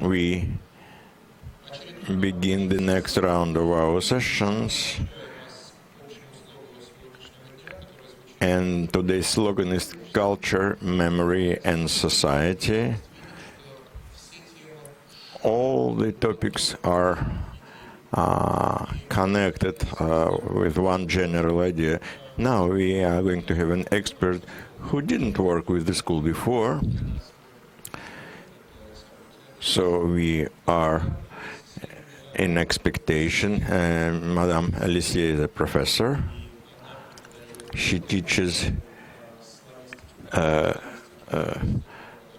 we begin the next round of our sessions. And today's slogan is Culture, Memory, and Society. All the topics are connected with one general idea. Now we are going to have an expert who didn't work with the school before. So we are in expectation. Madame Vaissié is a professor. She teaches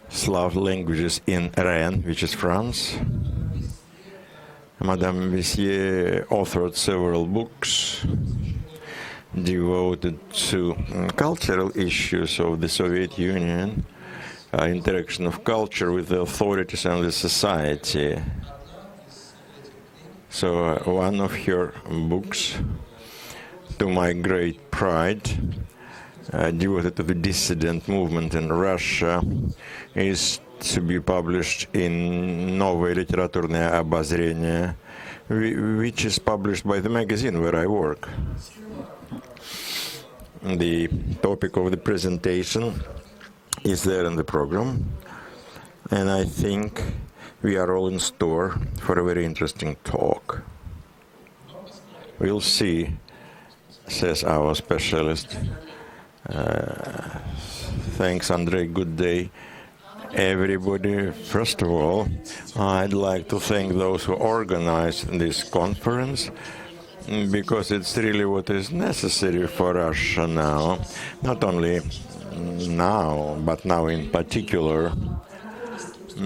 Slav languages in Rennes, which is France. Madame Vaissié authored several books devoted to cultural issues of the Soviet Union, interaction of culture with the authorities and the society. So one of her books, to my great pride, devoted to the dissident movement in Russia, is to be published in Новое литературное обозрение, which is published by the magazine where I work. The topic of the presentation is there in the program, and I think we are all in store for a very interesting talk. We'll see, says our specialist. Thanks, Andrei. Good day, everybody. First of all, I'd like to thank those who organized this conference, because it's really what is necessary for Russia now, not only now, but now in particular,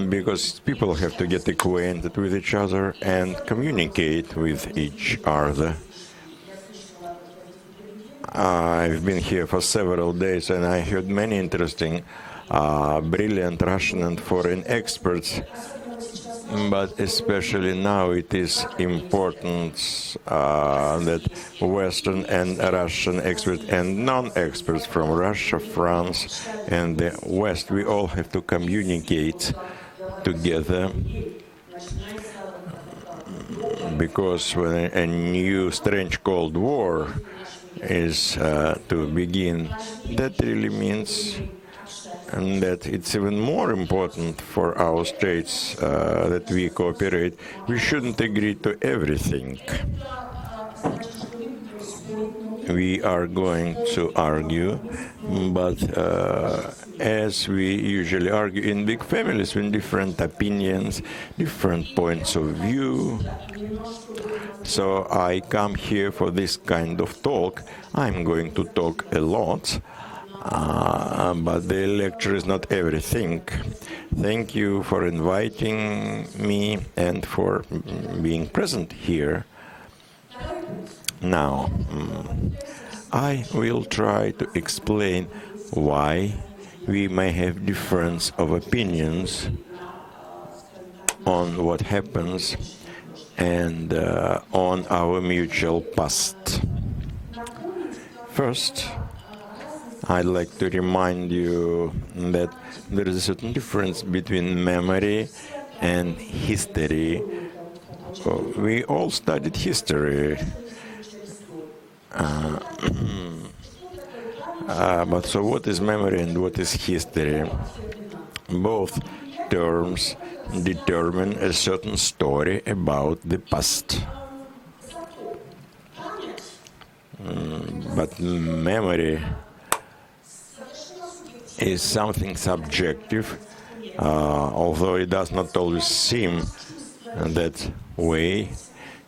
because people have to get acquainted with each other and communicate with each other. I've been here for several days, and I heard many interesting, brilliant Russian and foreign experts. But especially now it is important that Western and Russian experts and non-experts from Russia, France, and the West, we all have to communicate together, because when a new strange Cold War is to begin, that really means that it's even more important for our states that we cooperate. We shouldn't agree to everything. We are going to argue, but as we usually argue in big families with different opinions, different points of view. So I come here for this kind of talk. I'm going to talk a lot. But the lecture is not everything. Thank you for inviting me and for being present here. Now, I will try to explain why we may have difference of opinions on what happens and on our mutual past. First, I'd like to remind you that there is a certain difference between memory and history. We all studied history. But so what is memory and what is history? Both terms determine a certain story about the past. But memory is something subjective, although it does not always seem that way.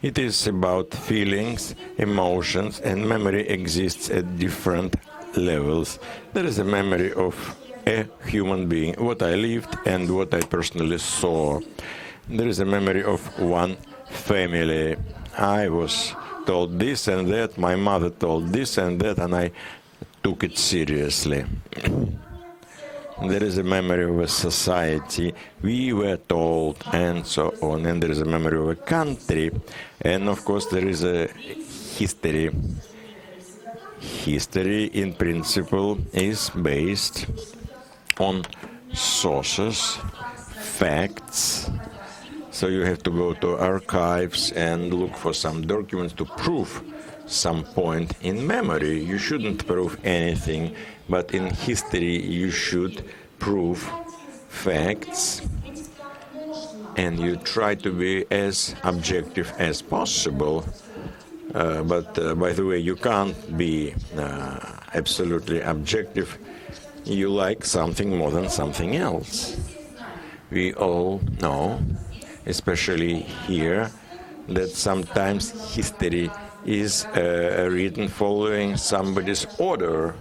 It is about feelings, emotions, and memory exists at different levels. There is a memory of a human being, what I lived and what I personally saw. There is a memory of one family. I was told this and that, my mother told this and that, and I took it seriously. There is a memory of a society, we were told, and so on. And there is a memory of a country, and of course there is a history. History, in principle, is based on sources, facts, So you have to go to archives and look for some documents to prove some point in memory. You shouldn't prove anything, but in history you should prove facts, and you try to be as objective as possible. But by the way, you can't be absolutely objective. You like something more than something else. We all know, especially here, that sometimes history is written following somebody's order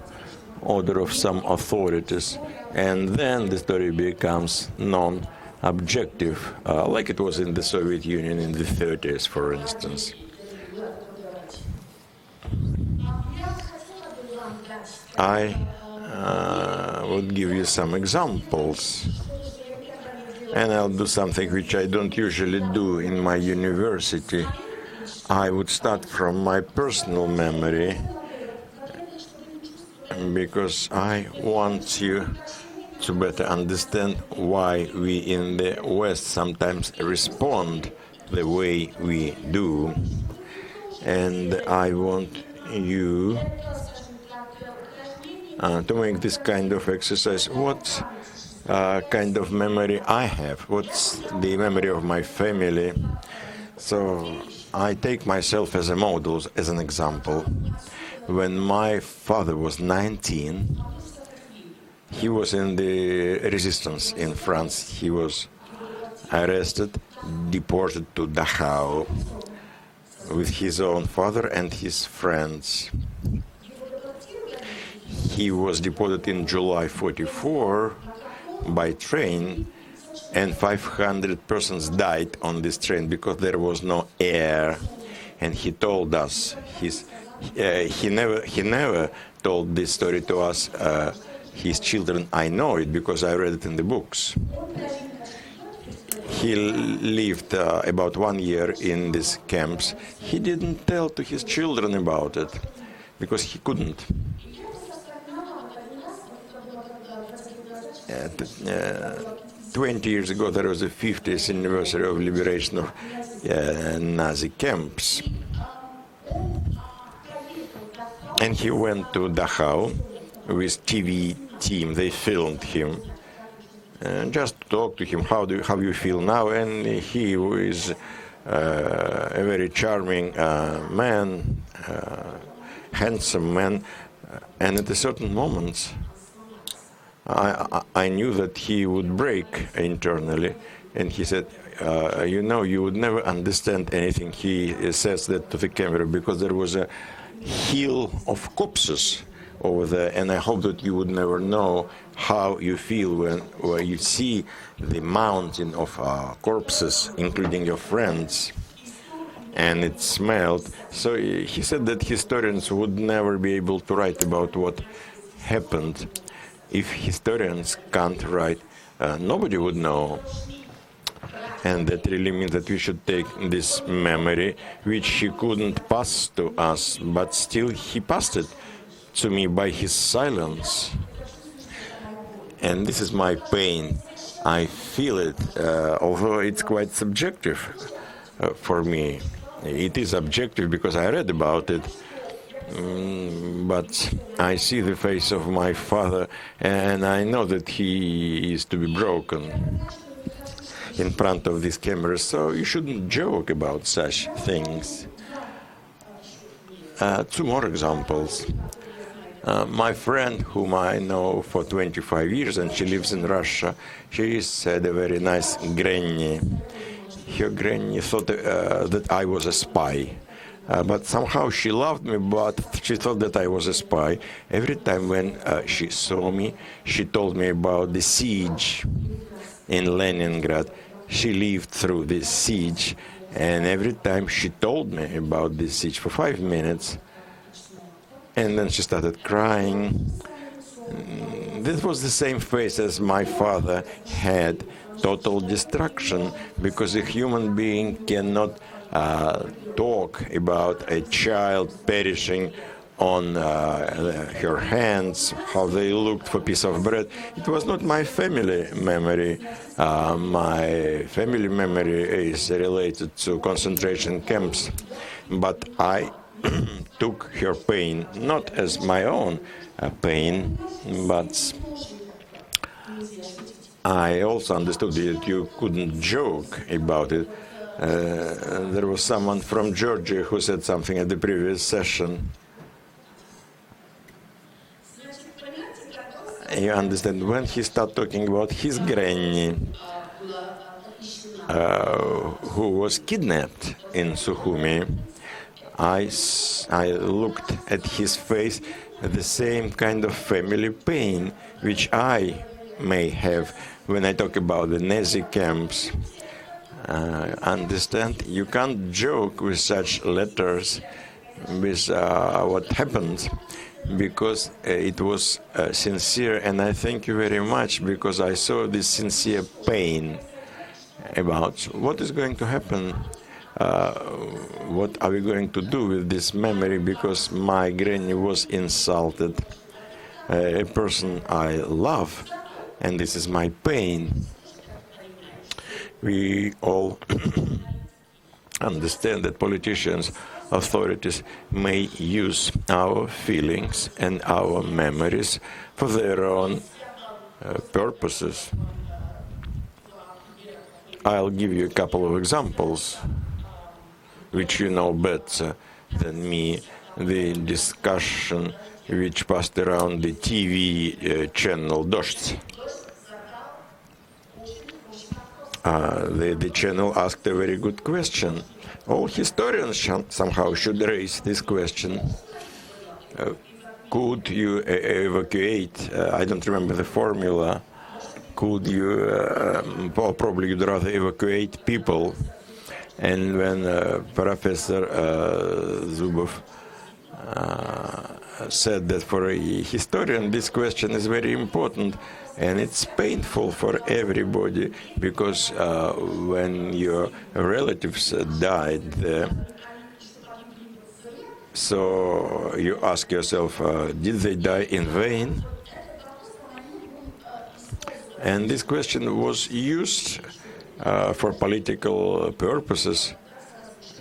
of some authorities, and then the story becomes non-objective, like it was in the Soviet Union in the 30s, for instance. I would give you some examples, and I'll do something which I don't usually do in my university. I would start from my personal memory, because I want you to better understand why we in the West sometimes respond the way we do. And I want you to make this kind of exercise. What kind of memory I have? What's the memory of my family? So I take myself as a model, as an example. When my father was 19, he was in the resistance in France. He was arrested, deported to Dachau with his own father and his friends. He was deported in July 44 by train, and 500 persons died on this train because there was no air. And he told us, he never told this story to us, his children. I know it because I read it in the books. He lived about 1 year in these camps. He didn't tell to his children about it because he couldn't. 20 years ago, there was the 50th anniversary of liberation of Nazi camps. And he went to Dachau with TV team. They filmed him. Just to talk to him, how you feel now? And he is a very charming man, handsome man. And at a certain moment, I knew that he would break internally. And he said, you would never understand anything. He says that to the camera because there was a hill of corpses over there, and I hope that you would never know how you feel when you see the mountain of corpses, including your friends, and it smelled. So he said that historians would never be able to write about what happened. If historians can't write, nobody would know. And that really means that we should take this memory, which he couldn't pass to us, but still he passed it to me by his silence. And this is my pain. I feel it, although it's quite subjective for me. It is objective because I read about it, but I see the face of my father, and I know that he is to be broken in front of these cameras, so you shouldn't joke about such things. Two more examples. My friend, whom I know for 25 years, and she lives in Russia, she said a very nice granny. Her granny thought that I was a spy. But somehow she loved me, but she thought that I was a spy. Every time when she saw me, she told me about the siege in Leningrad. She lived through this siege, and every time she told me about this siege for 5 minutes, and then she started crying. This was the same face as my father had, total destruction, because a human being cannot talk about a child perishing on her hands, how they looked for a piece of bread. It was not my family memory. My family memory is related to concentration camps, but I took her pain not as my own pain, but I also understood that you couldn't joke about it. There was someone from Georgia who said something at the previous session. You understand, when he started talking about his granny, who was kidnapped in Sukhumi, I looked at his face, the same kind of family pain which I may have when I talk about the Nazi camps. Understand? You can't joke with such letters, with what happened, because it was sincere, and I thank you very much, because I saw this sincere pain about what is going to happen, what are we going to do with this memory, because my granny was insulted, a person I love, and this is my pain. We all understand that politicians, authorities may use our feelings and our memories for their own purposes. I'll give you a couple of examples, which you know better than me. The discussion which passed around the TV channel Dozhd. The channel asked a very good question. All historians somehow should raise this question. Could you evacuate, I don't remember the formula, could you, or probably you'd rather evacuate people. And when Professor Zubov said that for a historian this question is very important, and it's painful for everybody, because when your relatives died there, so you ask yourself, did they die in vain? And this question was used for political purposes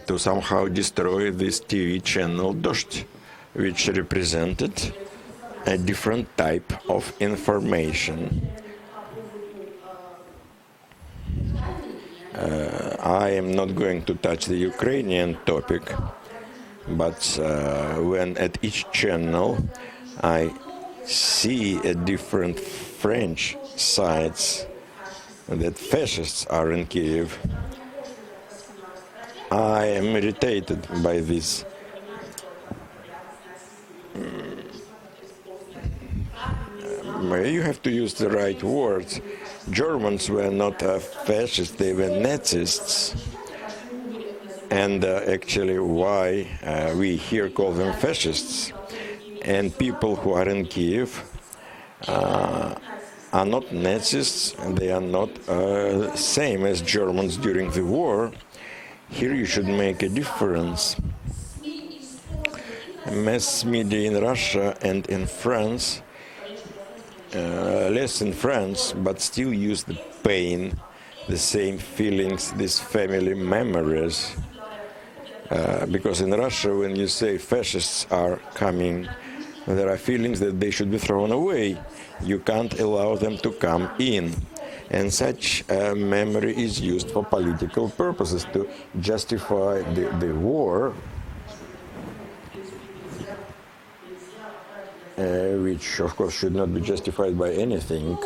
to somehow destroy this TV channel Dozhd, which represented a different type of information. I am not going to touch the Ukrainian topic, but when at each channel I see a different French sides that fascists are in Kiev, I am irritated by this. You have to use the right words. Germans were not fascists, they were Nazists. And actually why we here call them fascists. And people who are in Kiev are not Nazis, and they are not same as Germans during the war. Here you should make a difference. Mass media in Russia and in France, less in France, but still use the pain, the same feelings, these family memories. Because in Russia, when you say fascists are coming, there are feelings that they should be thrown away. You can't allow them to come in. And such memory is used for political purposes to justify the war, which of course should not be justified by anything.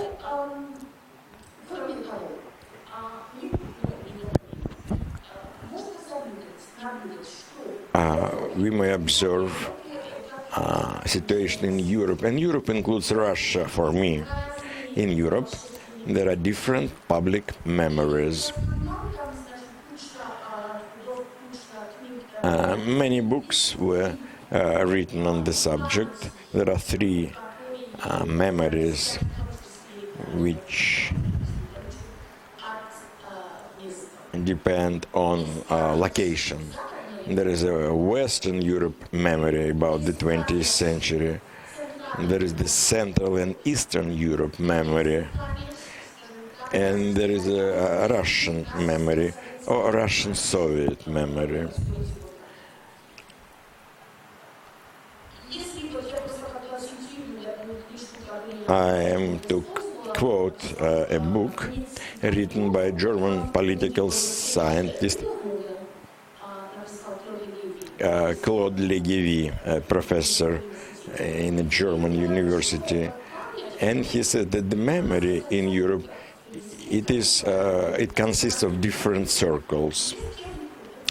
We may observe situation in Europe, and Europe includes Russia for me. In Europe, there are different public memories. Many books were written on the subject. There are three memories which depend on location. There is a Western Europe memory about the 20th century. There is the Central and Eastern Europe memory. And there is a Russian memory, or Russian Soviet memory. I am to quote a book written by a German political scientist, Claude Legévy, a professor in a German university, and he said that the memory in Europe, it consists of different circles,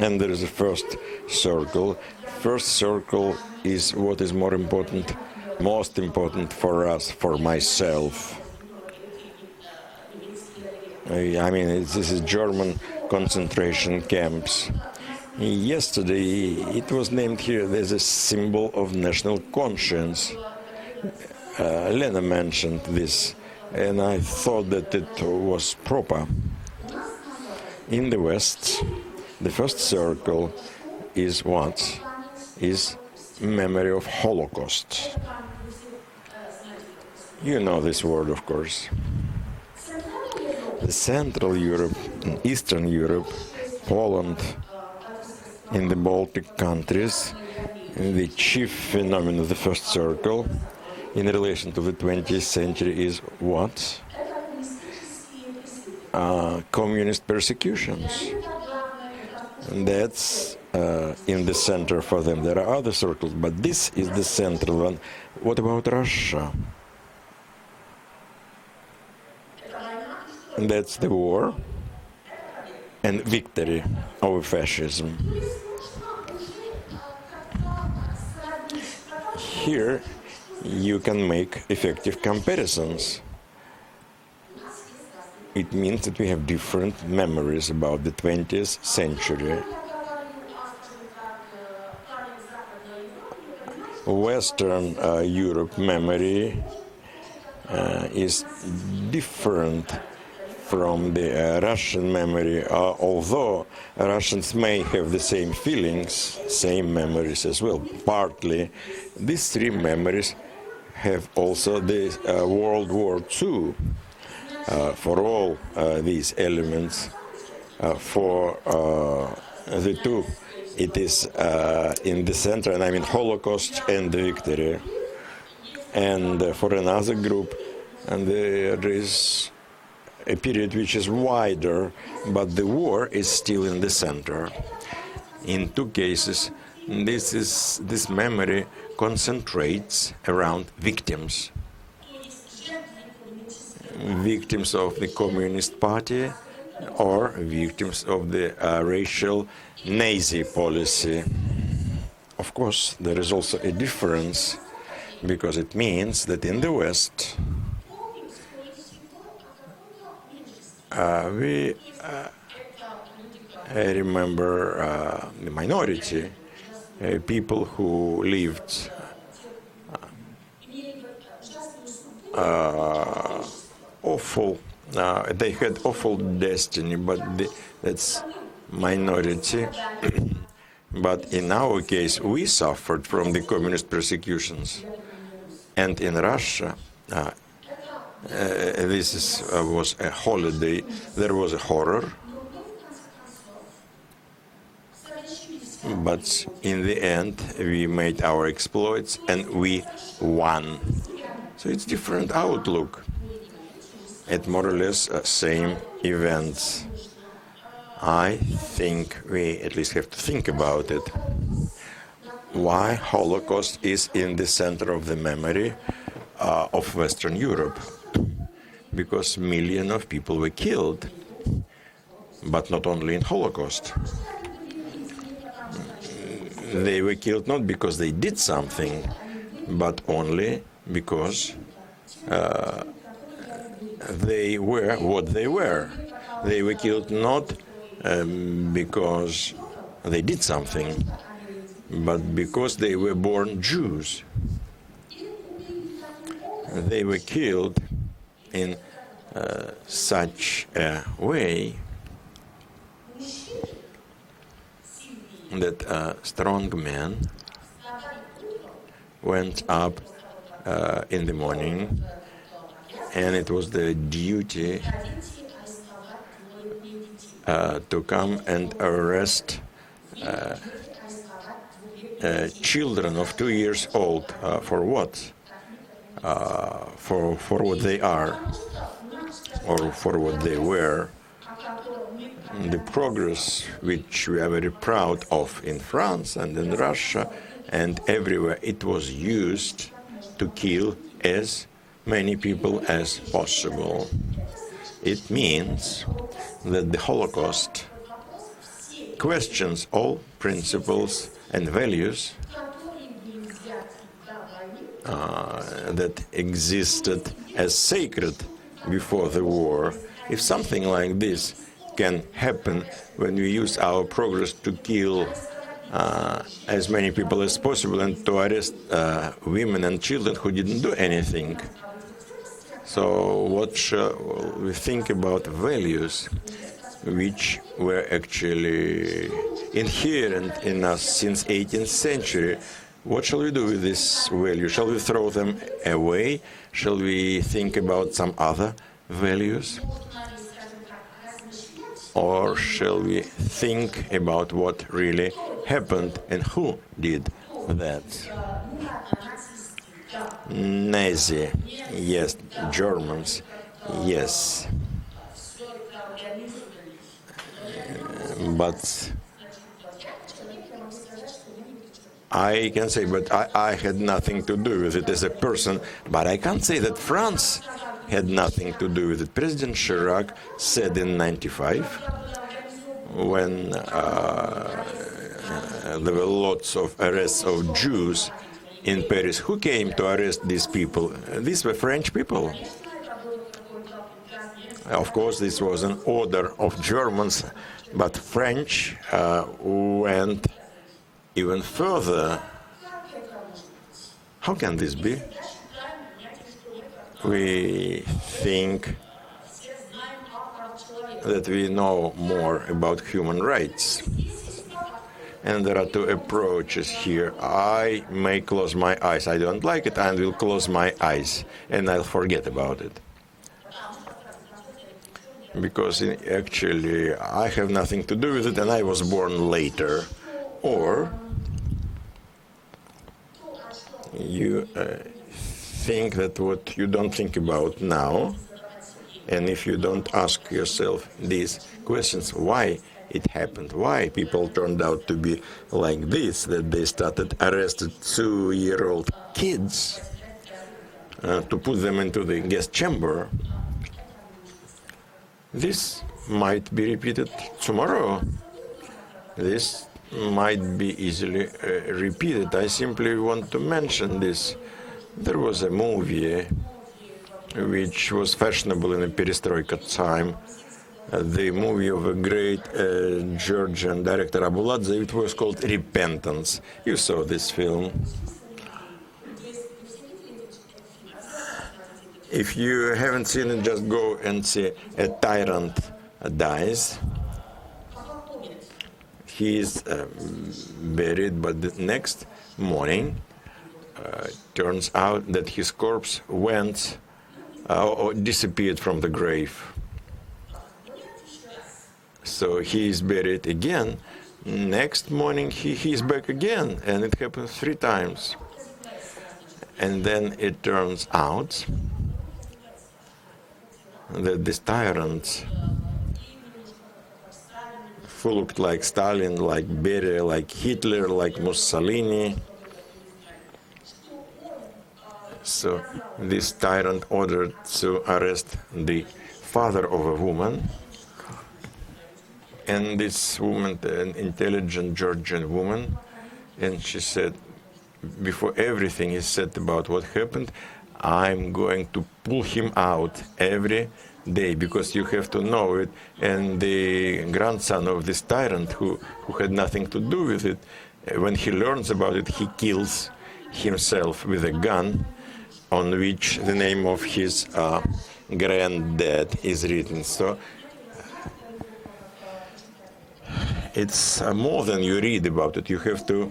and there is a first circle. First circle is what is most important for us, for myself. I mean, this is German concentration camps. Yesterday, it was named here as a symbol of national conscience. Lena mentioned this, and I thought that it was proper. In the West, the first circle is what? Is memory of Holocaust. You know this word, of course. The Central Europe and Eastern Europe, Poland, in the Baltic countries, the chief phenomenon of the first circle in relation to the 20th century is what? Communist persecutions. And that's in the center for them. There are other circles, but this is the central one. What about Russia? And that's the war and victory over fascism. Here you can make effective comparisons. It means that we have different memories about the 20th century. Western Europe memory is different from the Russian memory, although Russians may have the same feelings, same memories as well, partly. These three memories have also the World War II. For all these elements, for the two, it is in the center, and I mean Holocaust and the victory. And for another group, and there is a period which is wider, but the war is still in the center. In two cases, this memory concentrates around victims. Victims of the Communist Party or victims of the racial Nazi policy. Of course, there is also a difference, because it means that in the West, we remember the minority, people who lived awful, they had awful destiny, but that's minority. But in our case, we suffered from the communist persecutions. And in Russia, this was a holiday. There was a horror. But in the end, we made our exploits and we won. So it's different outlook at more or less same events. I think we at least have to think about it. Why Holocaust is in the center of the memory of Western Europe? Because millions of people were killed, but not only in Holocaust. They were killed not because they did something, but only because they were what they were. They were killed not because they did something, but because they were born Jews. They were killed in such a way that a strong man went up in the morning, and it was the duty to come and arrest children of 2 years old. For what? For what they are, or for what they were. The progress which we are very proud of in France and in Russia and everywhere, it was used to kill as many people as possible. It means that the Holocaust questions all principles and values that existed as sacred before the war. If something like this can happen when we use our progress to kill as many people as possible and to arrest women and children who didn't do anything. So what shall we think about values which were actually inherent in us since 18th century? What shall we do with this value? Shall we throw them away? Shall we think about some other values? Or shall we think about what really happened and who did that? Nazi, yes. Germans, yes. But I can say, but I had nothing to do with it as a person, but I can't say that France had nothing to do with it. President Chirac said in '95, when there were lots of arrests of Jews in Paris, who came to arrest these people? These were French people. Of course, this was an order of Germans, but French went even further. How can this be? We think that we know more about human rights. And there are two approaches here. I may close my eyes. I don't like it, I will close my eyes, and I'll forget about it. Because actually, I have nothing to do with it, and I was born later. Or you think that what you don't think about now, and if you don't ask yourself these questions, why it happened, why people turned out to be like this, that they started arrested 2-year-old kids to put them into the gas chamber, this might be repeated tomorrow. This might be easily repeated. I simply want to mention this. There was a movie which was fashionable in the perestroika time, the movie of a great Georgian director Abuladze. It was called Repentance. You saw this film. If you haven't seen it, just go and see A Tyrant Dies. He is buried, but the next morning turns out that his corpse went or disappeared from the grave. So he is buried again. Next morning he is back again, and it happens 3 times. And then it turns out that this tyrant, who looked like Stalin, like Beria, like Hitler, like Mussolini. So this tyrant ordered to arrest the father of a woman. And this woman, an intelligent Georgian woman, and she said, before everything is said about what happened, I'm going to pull him out every day, because you have to know it. And the grandson of this tyrant, who had nothing to do with it, when he learns about it, he kills himself with a gun on which the name of his granddad is written. So it's more than you read about it. You have to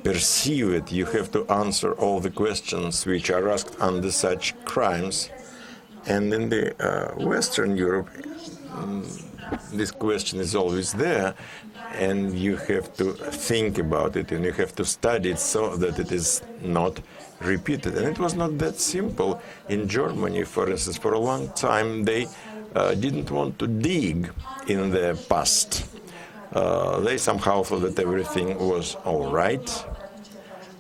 perceive it. You have to answer all the questions which are asked under such crimes. And in the Western Europe, this question is always there, and you have to think about it, and you have to study it so that it is not repeated. And it was not that simple. In Germany, for instance, for a long time, they didn't want to dig in the past. They somehow thought that everything was all right,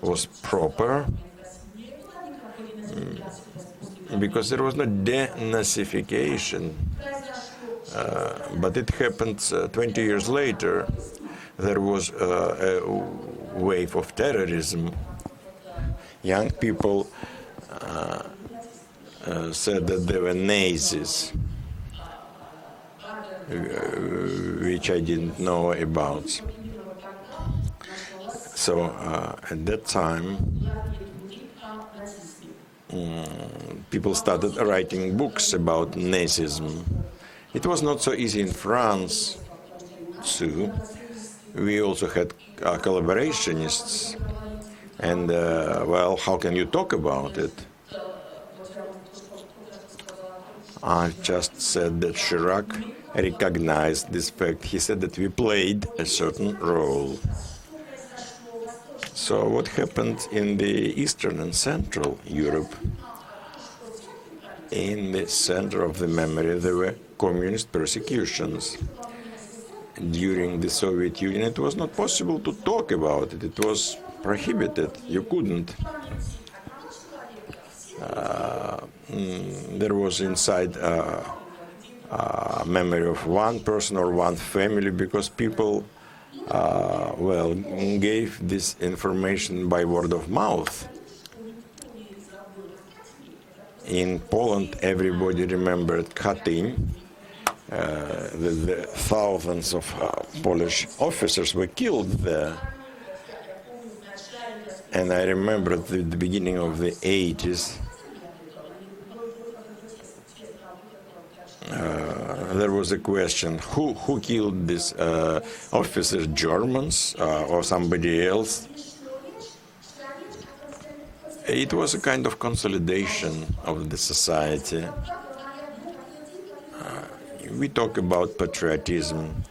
was proper, because there was no denazification. But it happened 20 years later. There was a wave of terrorism. Young people said that they were Nazis, which I didn't know about. So at that time, people started writing books about Nazism. It was not so easy in France, too. We also had collaborationists. And, well, how can you talk about it? I just said that Chirac recognized this fact. He said that we played a certain role. So what happened in the Eastern and Central Europe? In the center of the memory, there were communist persecutions. During the Soviet Union, it was not possible to talk about it. It was prohibited. You couldn't. There was inside memory of one person or one family, because people, well, gave this information by word of mouth. In Poland, everybody remembered Katyn. The thousands of Polish officers were killed there. And I remember at the beginning of the 80s, there was a question, who killed these officers, Germans or somebody else? It was a kind of consolidation of the society. We talk about patriotism,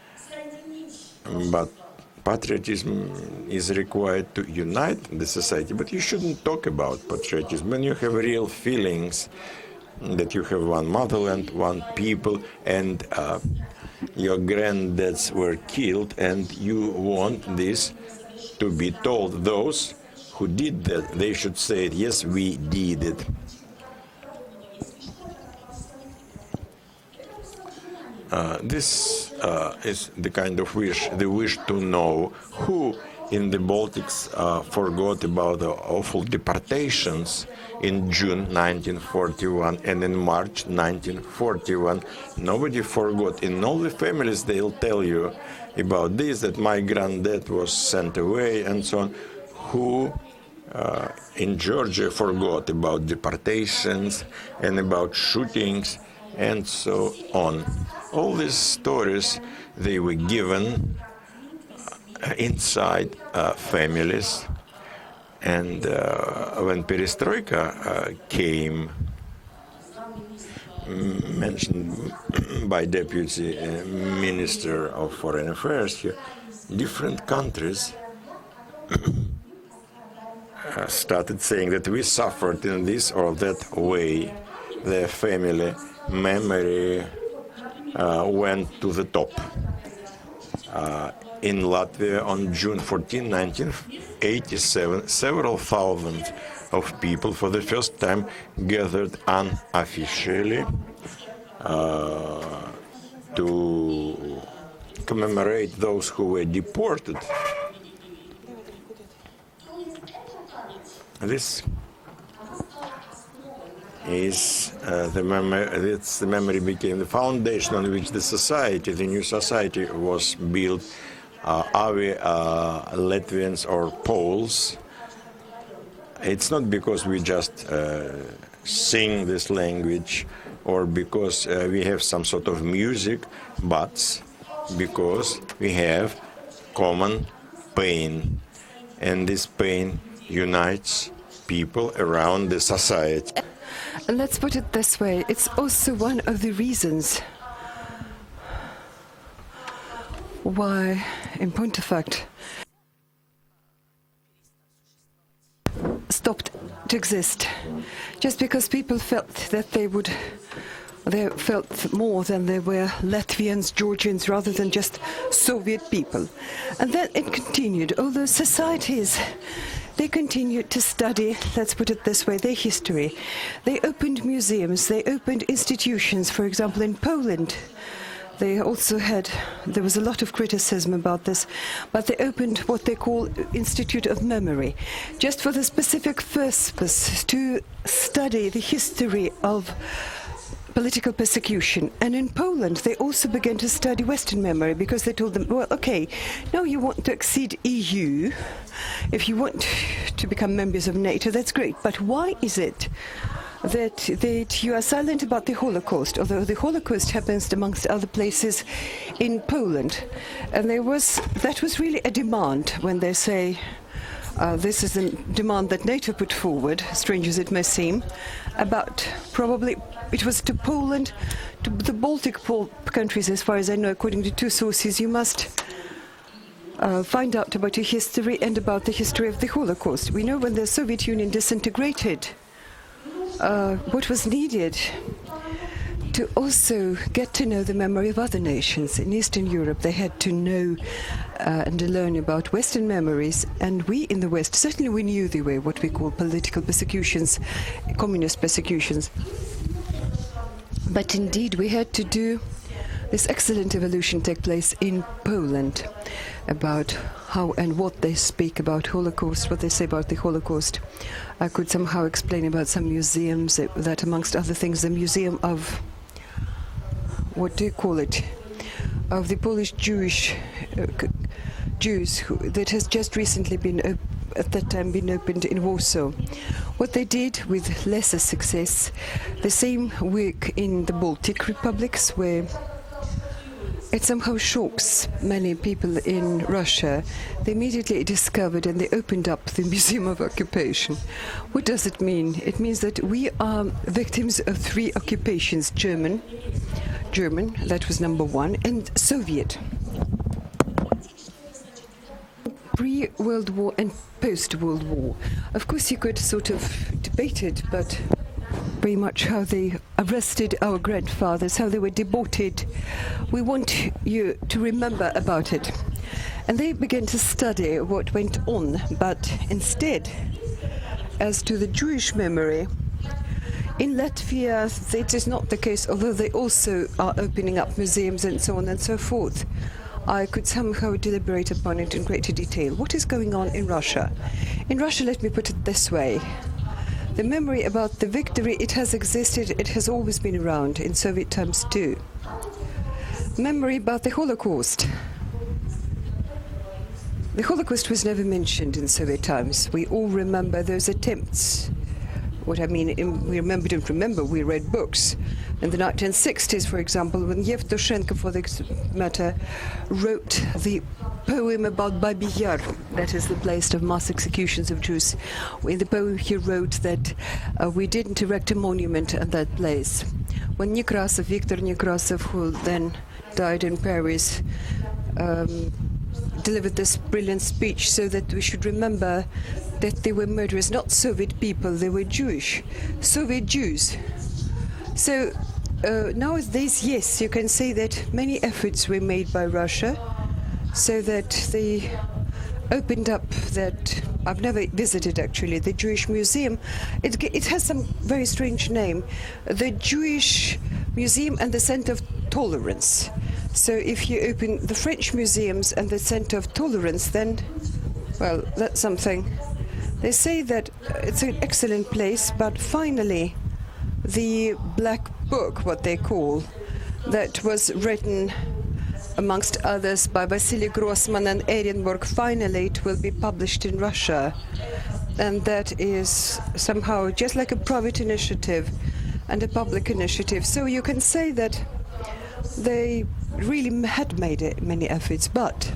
but patriotism is required to unite the society. But you shouldn't talk about patriotism when you have real feelings that you have one motherland, one people, and your granddads were killed, and you want this to be told. Those who did that, they should say, yes, we did it. This is the kind of wish, the wish to know who in the Baltics forgot about the awful deportations in June 1941 and in March 1941. Nobody forgot. In all the families, they'll tell you about this, that my granddad was sent away and so on. Who in Georgia forgot about deportations and about shootings and so on. All these stories, they were given inside families. And when Perestroika came, mentioned by Deputy Minister of Foreign Affairs here, different countries started saying that we suffered in this or that way. Their family memory went to the top. In Latvia, on June 14, 1987, several thousand of people for the first time gathered unofficially to commemorate those who were deported. This is the memory became the foundation on which the society, the new society, was built. Are we Latvians or Poles? It's not because we just sing this language or because we have some sort of music, but because we have common pain. And this pain unites people around the society. And let's put it this way, it's also one of the reasons why, in point of fact, stopped to exist. Just because people felt that they felt more than they were Latvians, Georgians, rather than just Soviet people. And then it continued. Although societies, they continued to study, let's put it this way, their history. They opened museums, they opened institutions. For example, in Poland, they also had, there was a lot of criticism about this, but they opened what they call Institute of Memory, just for the specific purpose to study the history of political persecution. And in Poland, they also began to study Western memory, because they told them, well, okay, now you want to accede EU, if you want to become members of NATO, that's great, but why is it that you are silent about the Holocaust, although the Holocaust happens amongst other places in Poland? And that was really a demand when they say, this is a demand that NATO put forward, strange as it may seem, about probably, it was to Poland, to the Baltic countries, as far as I know, according to two sources, you must find out about your history and about the history of the Holocaust. We know when the Soviet Union disintegrated, what was needed to also get to know the memory of other nations. In Eastern Europe, they had to know and learn about Western memories, and we in the West, certainly we knew the way, what we call political persecutions, communist persecutions. But indeed, we had to do this excellent evolution take place in Poland about how and what they speak about Holocaust, what they say about the Holocaust. I could somehow explain about some museums that, amongst other things, the museum of, what do you call it, of the Polish Jews that has just recently been, at that time, been opened in Warsaw. What they did with lesser success, the same work in the Baltic republics, where it somehow shocks many people in Russia. They immediately discovered and they opened up the Museum of Occupation. What does it mean? It means that we are victims of three occupations: German, that was number one, and Soviet. Pre-World War and post-World War. Of course, you could sort of debate it, but very much how they arrested our grandfathers, how they were deported. We want you to remember about it. And they began to study what went on, but instead, as to the Jewish memory, in Latvia, it is not the case, although they also are opening up museums and so on and so forth. I could somehow deliberate upon it in greater detail. What is going on in Russia? In Russia, let me put it this way. The memory about the victory, it has existed, it has always been around, in Soviet times too. Memory about the Holocaust. The Holocaust was never mentioned in Soviet times. We all remember those attempts. What I mean, we don't remember, we read books. In the 1960s, for example, when Yevtushenko, for this matter, wrote the poem about Babi Yar, that is the place of mass executions of Jews. In the poem he wrote that we didn't erect a monument at that place. When Nekrasov, Viktor Nekrasov, who then died in Paris, delivered this brilliant speech so that we should remember that they were murderers, not Soviet people, they were Jewish, Soviet Jews. So nowadays, yes, you can say that many efforts were made by Russia so that they opened up that, I've never visited actually, the Jewish Museum. It has some very strange name, the Jewish Museum and the Center of Tolerance. So if you open the French museums and the Center of Tolerance, then, well, that's something. They say that it's an excellent place, but finally, the Black Book, what they call, that was written, amongst others, by Vasily Grossman and Ehrenburg, finally it will be published in Russia. And that is somehow just like a private initiative. and a public initiative. So you can say that they really had made many efforts, but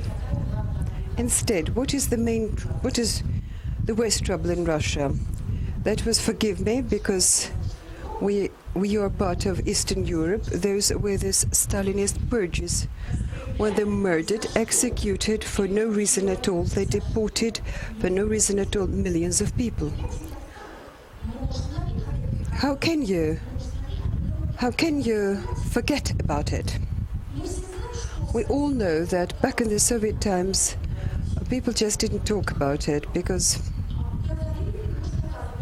instead, what is the worst trouble in Russia? That was, forgive me, because we are part of Eastern Europe. Those were these Stalinist purges, when they murdered, executed for no reason at all. They deported for no reason at all millions of people. How can you forget about it? We all know that back in the Soviet times, people just didn't talk about it because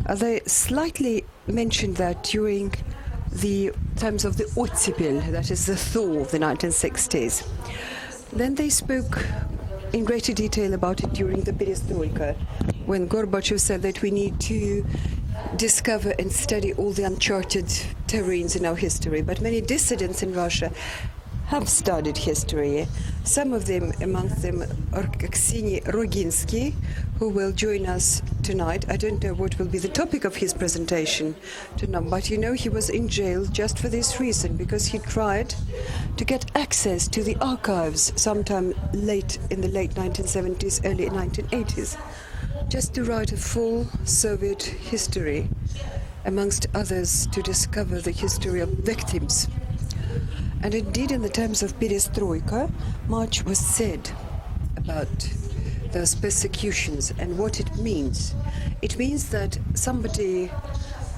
they slightly mentioned that during the times of the ottepel, that is the thaw of the 1960s. Then they spoke in greater detail about it during the perestroika, when Gorbachev said that we need to discover and study all the uncharted terrains in our history. But many dissidents in Russia have studied history. Some of them, amongst them, are Ksenia Roginsky, who will join us tonight. I don't know what will be the topic of his presentation tonight, but you know he was in jail just for this reason, because he tried to get access to the archives sometime in the late 1970s, early 1980s, just to write a full Soviet history, amongst others, to discover the history of victims. And indeed, in the times of perestroika, much was said about those persecutions and what it means. It means that somebody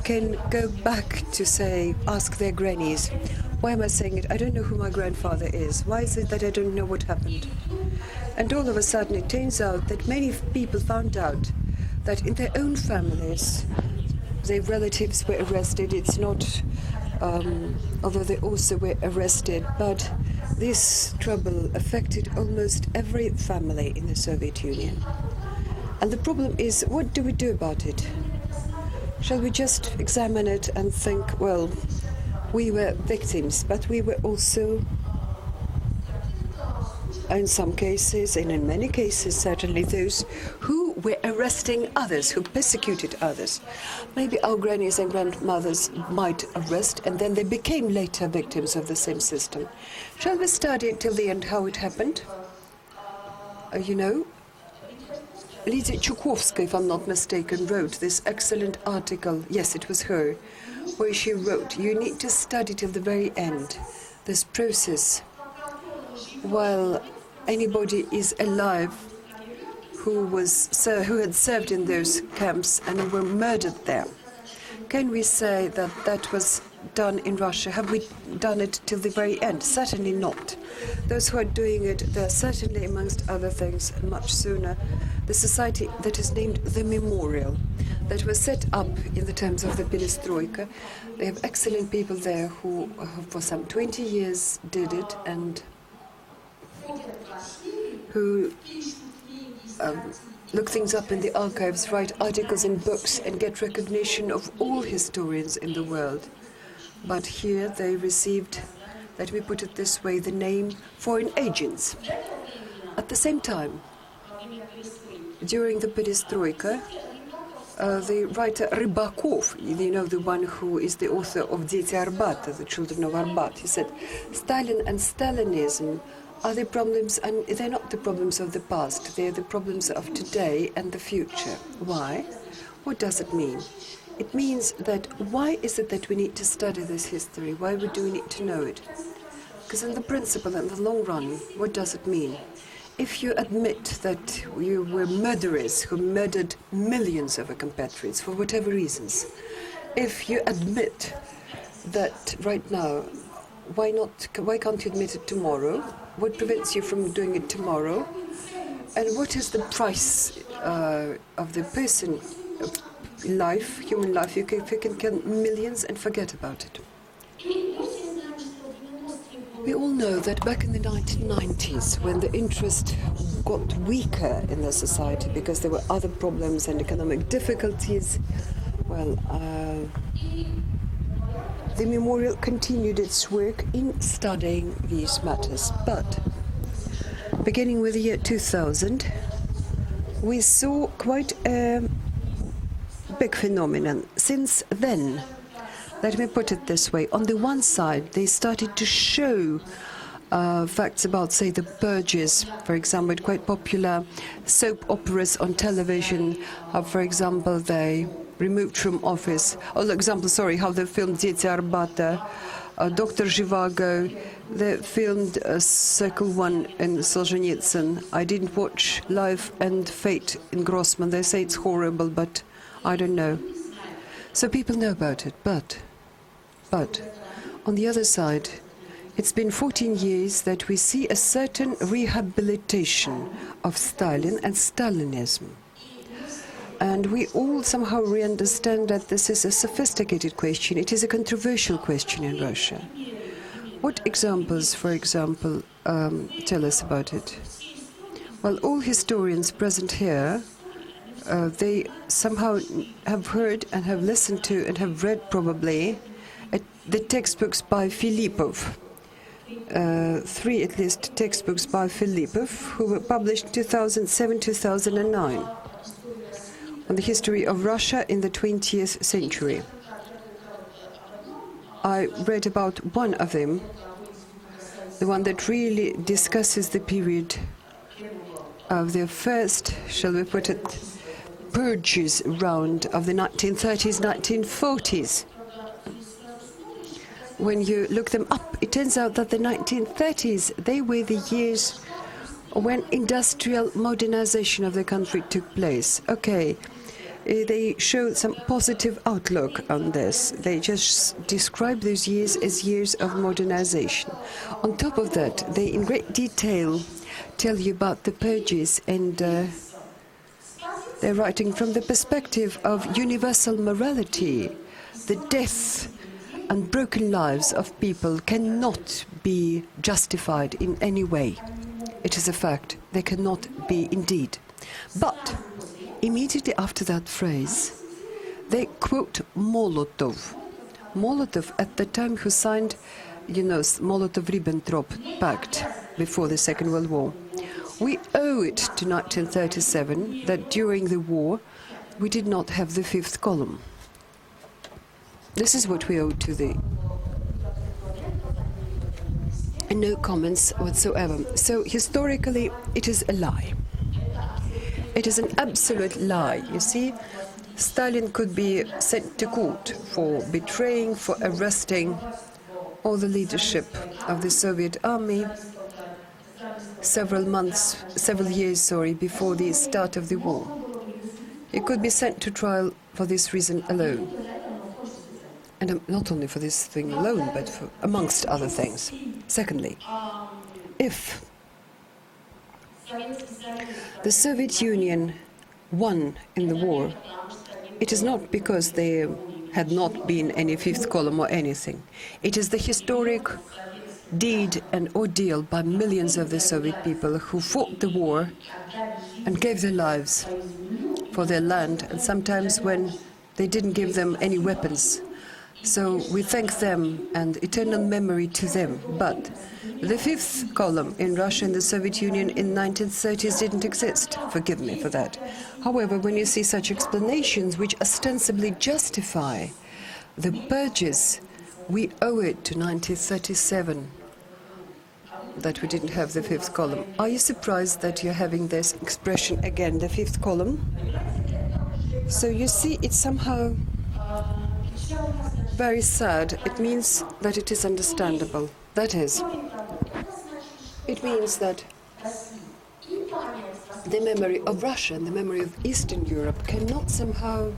can go back to say, ask their grannies, why am I saying it? I don't know who my grandfather is. Why is it that I don't know what happened? And all of a sudden it turns out that many people found out that in their own families, their relatives were arrested. It's not although they also were arrested, but this trouble affected almost every family in the Soviet Union. And the problem is, what do we do about it? Shall we just examine it and think, well, we were victims, but we were also, in some cases, and in many cases certainly, those who were arresting others, who persecuted others. Maybe our grannies and grandmothers might arrest, and then they became later victims of the same system. Shall we study till the end how it happened? Lidia Chukovska, if I'm not mistaken, wrote this excellent article, yes, it was her, where she wrote, you need to study till the very end this process while anybody is alive who had served in those camps and who were murdered there. Can we say that that was done in Russia? Have we done it till the very end? Certainly not. Those who are doing it, they're certainly, amongst other things, much sooner. The society that is named the Memorial, that was set up in the times of the perestroika. They have excellent people there who, for some 20 years, did it, and who look things up in the archives, write articles in books, and get recognition of all historians in the world. But here they received, let me put it this way, the name foreign agents. At the same time, during the perestroika, the writer Rybakov, the one who is the author of Дети Арбата, the children of Arbat, he said, Stalin and Stalinism are the problems, and they're not the problems of the past, they're the problems of today and the future. Why? What does it mean? It means that why is it that we need to study this history? Why do we need to know it? Because in the principle, in the long run, what does it mean? If you admit that you were murderers who murdered millions of our compatriots for whatever reasons, if you admit that right now, why can't you admit it tomorrow? What prevents you from doing it tomorrow? And what is the price of the person, life, human life? If you can kill millions and forget about it. We all know that back in the 1990s, when the interest got weaker in the society because there were other problems and economic difficulties, well, the memorial continued its work in studying these matters. But beginning with the year 2000, we saw quite a big phenomenon. Since then, Let me put it this way. On the one side, they started to show facts about, say, the purges, for example, quite popular soap operas on television, how, for example, they removed from office, how they filmed Dzieci Arbata, Dr. Zhivago, they filmed Circle 1 in Solzhenitsyn. I didn't watch Life and Fate in Grossman. They say it's horrible, but I don't know. So people know about it, but on the other side, it's been 14 years that we see a certain rehabilitation of Stalin and Stalinism. And we all somehow re-understand that this is a sophisticated question. It is a controversial question in Russia. What examples, for example, tell us about it? Well, all historians present here, they somehow have heard and have listened to and have read probably the textbooks by Filipov. 3 at least textbooks by Filipov, who were published in 2007-2009 on the history of Russia in the 20th century. I read about one of them, the one that really discusses the period of the first, shall we put it, purges round of the 1930s, 1940s. When you look them up, it turns out that the 1930s, they were the years when industrial modernization of the country took place. Okay, they show some positive outlook on this. They just describe those years as years of modernization. On top of that, they in great detail tell you about the purges, and they're writing from the perspective of universal morality. The death and broken lives of people cannot be justified in any way. It is a fact. They cannot be indeed. But immediately after that phrase, they quote Molotov. Molotov, at the time, who signed, Molotov-Ribbentrop Pact before the Second World War. We owe it to 1937 that during the war we did not have the fifth column. This is what we owe to the... And no comments whatsoever. So historically, it is a lie. It is an absolute lie. You see, Stalin could be sent to court for betraying, for arresting all the leadership of the Soviet army several years, before the start of the war. He could be sent to trial for this reason alone. And not only for this thing alone, but for, amongst other things. Secondly, if the Soviet Union won in the war, it is not because there had not been any fifth column or anything. It is the historic deed and ordeal by millions of the Soviet people who fought the war and gave their lives for their land, and sometimes when they didn't give them any weapons. So we thank them and eternal memory to them. But the fifth column in Russia and the Soviet Union in the 1930s didn't exist. Forgive me for that. However, when you see such explanations which ostensibly justify the purges, we owe it to 1937 that we didn't have the fifth column. Are you surprised that you're having this expression again, the fifth column? So you see, it's somehow very sad. It means that it is understandable. That is, it means that the memory of Russia and the memory of Eastern Europe cannot somehow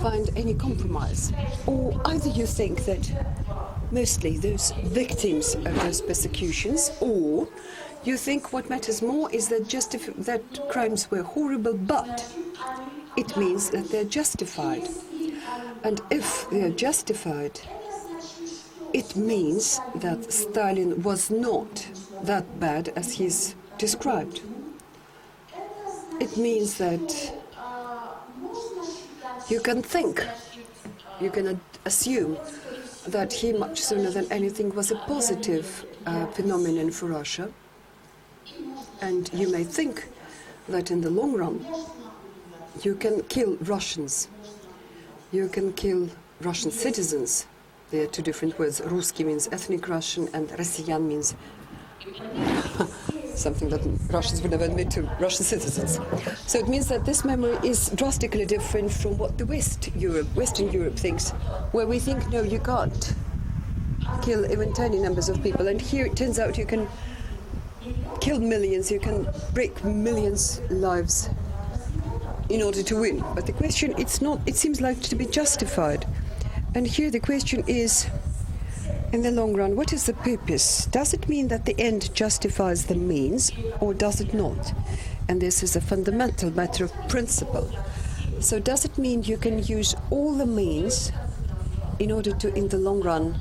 find any compromise. Or either you think that mostly those victims of those persecutions, or you think what matters more is that that crimes were horrible, but it means that they're justified. And if they're justified, it means that Stalin was not that bad as he's described. It means that you can think, you can assume that he, much sooner than anything, was a positive phenomenon for Russia. And you may think that in the long run, you can kill Russians. You can kill Russian citizens. There are two different words. Русский means ethnic Russian and Россиян means something that Russians would never admit to Russian citizens. So it means that this memory is drastically different from what the Western Europe thinks, where we think, no, you can't kill even tiny numbers of people. And here it turns out you can kill millions, you can break millions' lives in order to win. But the question, it seems like to be justified. And here the question is, in the long run, what is the purpose? Does it mean that the end justifies the means, or does it not? And this is a fundamental matter of principle. So does it mean you can use all the means in order to, in the long run,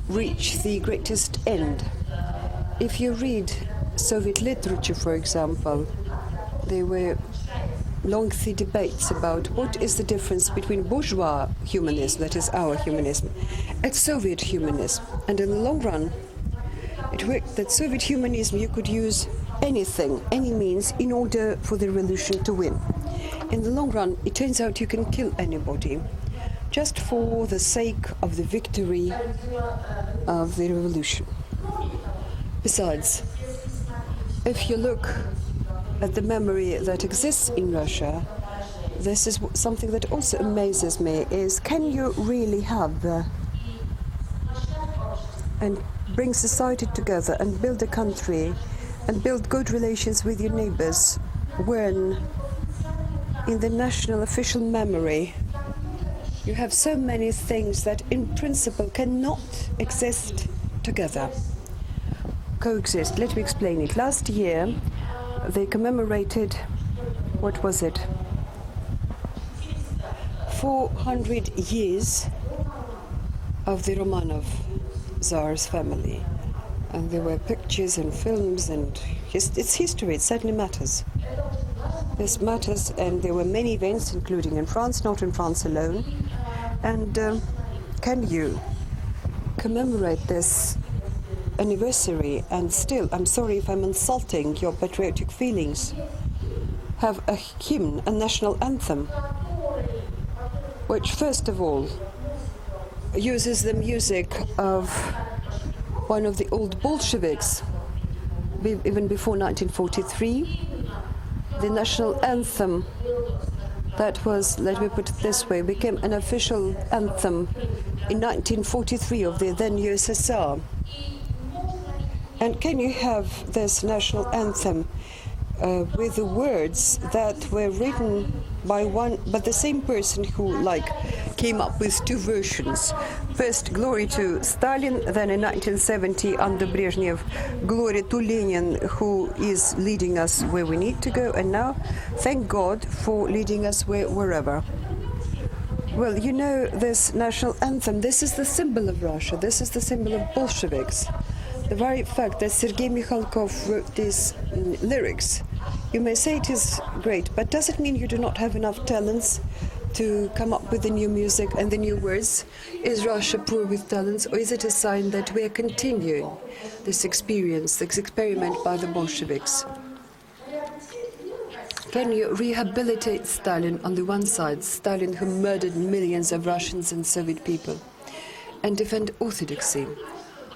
reach the greatest end? If you read Soviet literature, for example, there were lengthy debates about what is the difference between bourgeois humanism, that is our humanism, and Soviet humanism. And in the long run, it worked that Soviet humanism, you could use anything, any means, in order for the revolution to win. In the long run, it turns out you can kill anybody just for the sake of the victory of the revolution. Besides, if you look at the memory that exists in Russia, this is something that also amazes me, is can you really have and bring society together and build a country and build good relations with your neighbors when in the national official memory you have so many things that in principle cannot exist together, coexist. Let me explain it. Last year they commemorated, what was it, 400 years of the Romanov Tsar's family. And there were pictures and films, and it's history, it certainly matters. This matters, and there were many events, including in France, not in France alone. And can you commemorate this anniversary and still, I'm sorry if I'm insulting your patriotic feelings, have a hymn, a national anthem, which first of all uses the music of one of the old Bolsheviks, even before 1943. The national anthem that was, let me put it this way, became an official anthem in 1943 of the then USSR. And can you have this national anthem with the words that were written by the same person who came up with two versions? First, glory to Stalin, then in 1970 under Brezhnev, glory to Lenin, who is leading us where we need to go, and now, thank God for leading us wherever. Well, you know, this national anthem, this is the symbol of Russia, this is the symbol of Bolsheviks. The very fact that Sergei Mikhalkov wrote these lyrics, you may say it is great, but does it mean you do not have enough talents to come up with the new music and the new words? Is Russia poor with talents, or is it a sign that we are continuing this experience, this experiment by the Bolsheviks? Can you rehabilitate Stalin on the one side, Stalin who murdered millions of Russians and Soviet people, and defend orthodoxy?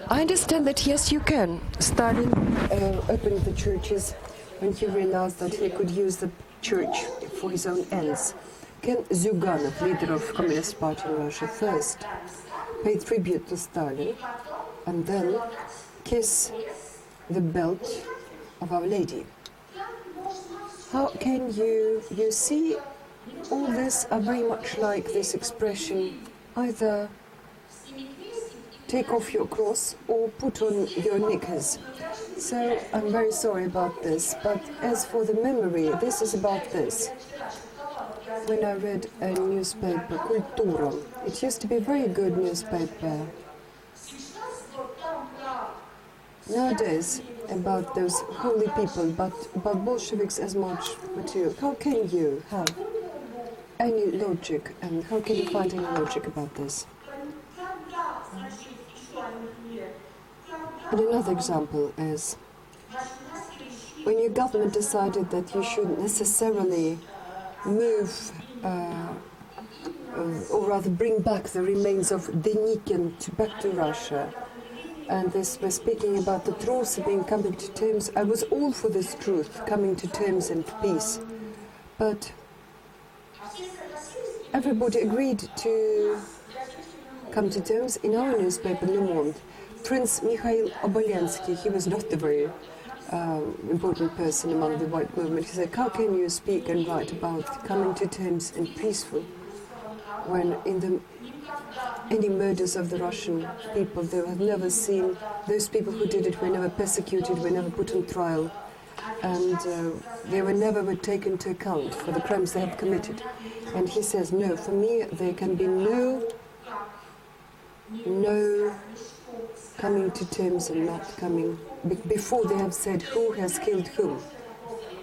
I understand that, yes, you can. Stalin opened the churches when he realized that he could use the church for his own ends. Can Zyuganov, leader of Communist Party in Russia, first pay tribute to Stalin and then kiss the belt of Our Lady? How can you see all this are very much like this expression, either take off your cross or put on your knickers. So I'm very sorry about this, but as for the memory, this is about this. When I read a newspaper, Kultura, it used to be a very good newspaper. Nowadays, about those holy people, but about Bolsheviks as much material. How can you have any logic, and how can you find any logic about this? And another example is when your government decided that you shouldn't necessarily move, or rather bring back the remains of Denikin back to Russia. And this was speaking about the truth being coming to terms. I was all for this truth, coming to terms and peace. But everybody agreed to come to terms. In our newspaper, Le Monde, Prince Mikhail Obolensky, he was not the very important person among the white movement. He said, how can you speak and write about coming to terms and peaceful when in any murders of the Russian people, they have never seen, those people who did it were never persecuted, were never put on trial, and they were never taken into account for the crimes they have committed. And he says, no, for me there can be no coming to terms and not coming before they have said who has killed whom.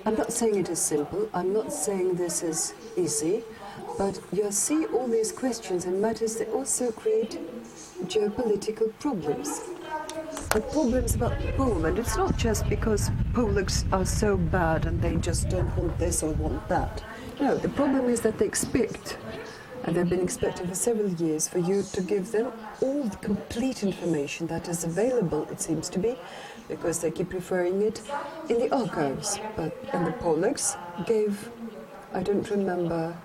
I'm not saying it is simple, I'm not saying this is easy, but you see all these questions and matters, they also create geopolitical problems. The problems about Poland, it's not just because Polacks are so bad and they just don't want this or want that. No, the problem is that they expect, and they've been expecting for several years, for you to give them all the complete information that is available, it seems to be, because they keep referring it in the archives. And the Polacks gave, I don't remember,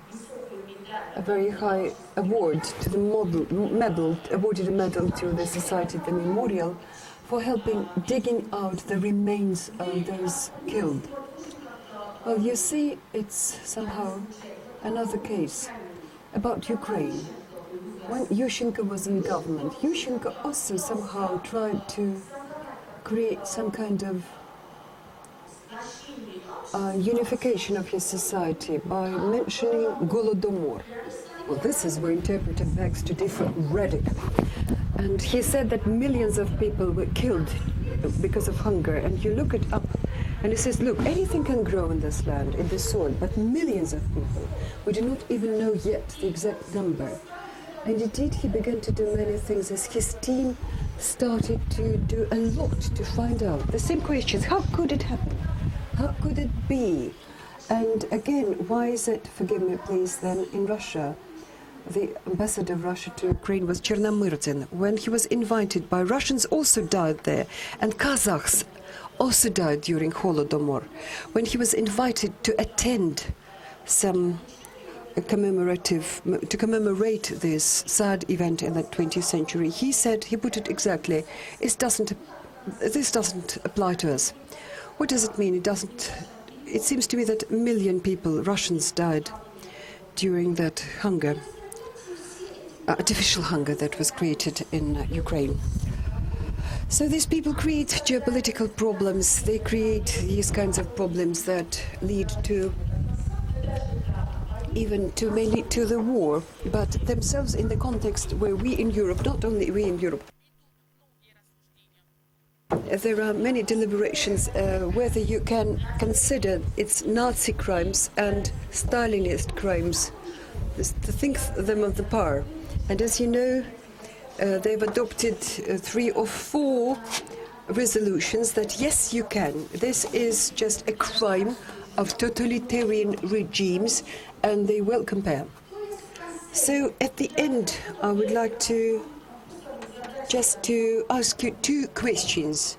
a very high award to the awarded a medal to the Society of the Memorial for helping digging out the remains of those killed. Well, you see, it's somehow another case about Ukraine. When Yushchenko was in government, Yushchenko also somehow tried to create some kind of unification of his society by mentioning Golodomor. Well, this is where interpreted begs to differ radically. And he said that millions of people were killed because of hunger. And you look it up, and he says, look, anything can grow in this land, in this soil, but millions of people, we do not even know yet the exact number. And indeed, he began to do many things as his team started to do a lot to find out. The same questions, how could it happen? How could it be? And again, why is it, forgive me please, then in Russia, the ambassador of Russia to Ukraine was Chernomyrdin. When he was invited by Russians, also died there, and Kazakhs also died during Holodomor. When he was invited to attend some to commemorate this sad event in the 20th century, he said, he put it exactly, this doesn't apply to us. What does it mean? It seems to me that 1 million people, Russians, died during that hunger, artificial hunger that was created in Ukraine. So these people create geopolitical problems, they create these kinds of problems that lead to mainly to the war, but themselves in the context where we in Europe, not only we in Europe, there are many deliberations whether you can consider its Nazi crimes and Stalinist crimes, to think them of the par. And as you know, they've adopted 3 or 4 resolutions that yes, you can. This is just a crime of totalitarian regimes, and they will compare. So at the end, I would like to ask you 2 questions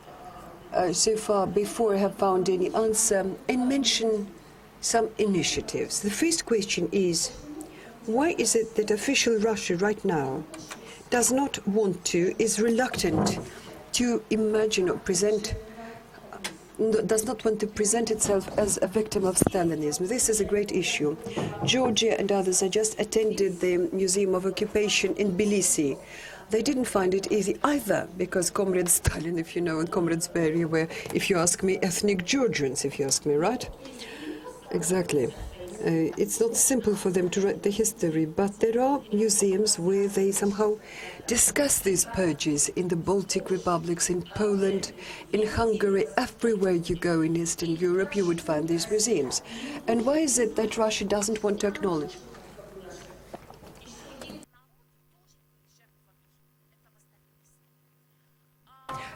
so far before I have found any answer, and mention some initiatives. The first question is, why is it that official Russia right now does not want to, is reluctant to imagine or does not want to present itself as a victim of Stalinism? This is a great issue. Georgia and others, I just attended the Museum of Occupation in Tbilisi. They didn't find it easy either, because Comrade Stalin, if you know, and Comrades Beria were, if you ask me, ethnic Georgians, if you ask me, right? Exactly. It's not simple for them to write the history, but there are museums where they somehow discuss these purges in the Baltic republics, in Poland, in Hungary. Everywhere you go in Eastern Europe, you would find these museums. And why is it that Russia doesn't want to acknowledge?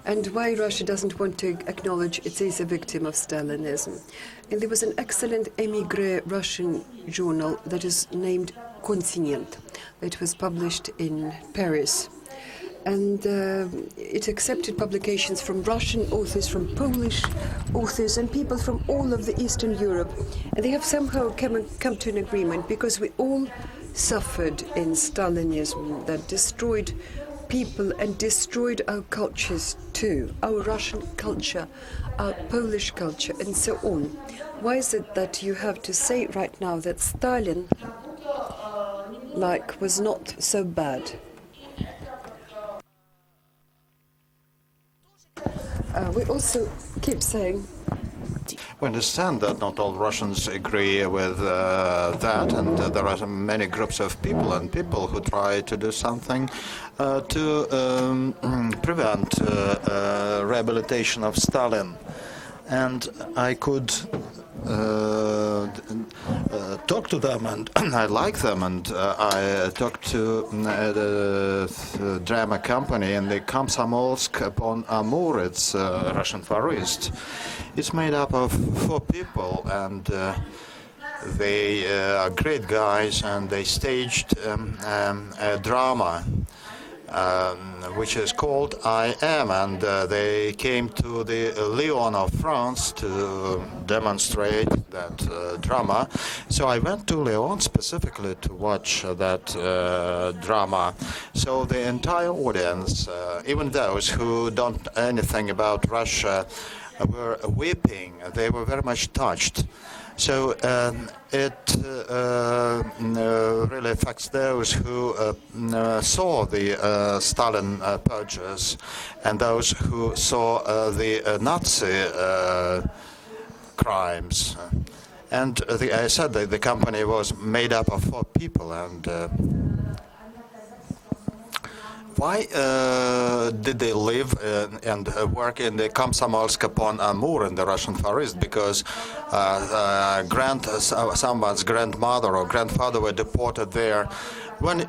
and why Russia doesn't want to acknowledge it is a victim of Stalinism. And there was an excellent émigré Russian journal that is named Continent. It was published in Paris. And it accepted publications from Russian authors, from Polish authors, and people from all of the Eastern Europe. And they have somehow come to an agreement, because we all suffered in Stalinism that destroyed people and destroyed our cultures too, our Russian culture, our Polish culture, and so on. Why is it that you have to say right now that Stalin, was not so bad? We also keep saying... We understand that not all Russians agree with that, and there are many groups of people and people who try to do something to prevent rehabilitation of Stalin. And I could talk to them, and I like them, and I talked to the drama company in the Komsomolsk upon Amur. It's Russian Far East. It's made up of 4 people, and they are great guys, and they staged a drama which is called I Am, and they came to the Lyon of France to demonstrate that drama. So I went to Lyon specifically to watch that drama. So the entire audience, even those who don't know anything about Russia, were weeping. They were very much touched. So it really affects those who saw the Stalin purges and those who saw the Nazi crimes. And I said that the company was made up of 4 people, and why did they live and work in the Komsomolsk upon Amur in the Russian Far East? Because someone's grandmother or grandfather were deported there. When